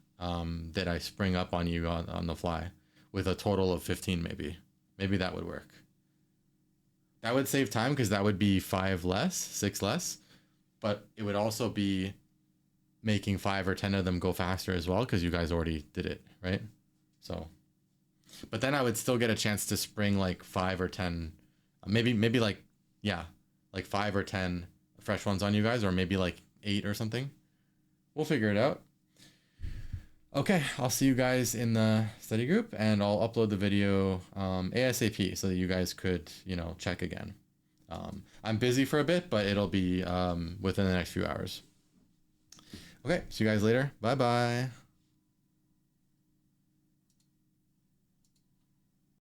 that I spring up on you on the fly, with a total of 15 maybe. Maybe that would work. That would save time because that would be 5 less, 6 less, but it would also be making 5 or 10 of them go faster as well because you guys already did it, right? So, but then I would still get a chance to spring like 5 or 10, maybe like, yeah, like 5 or 10 fresh ones on you guys, or maybe like 8 or something. We'll figure it out. Okay, I'll see you guys in the study group, and I'll upload the video ASAP so that you guys could, check again. I'm busy for a bit, but it'll be within the next few hours. Okay, see you guys later. Bye-bye.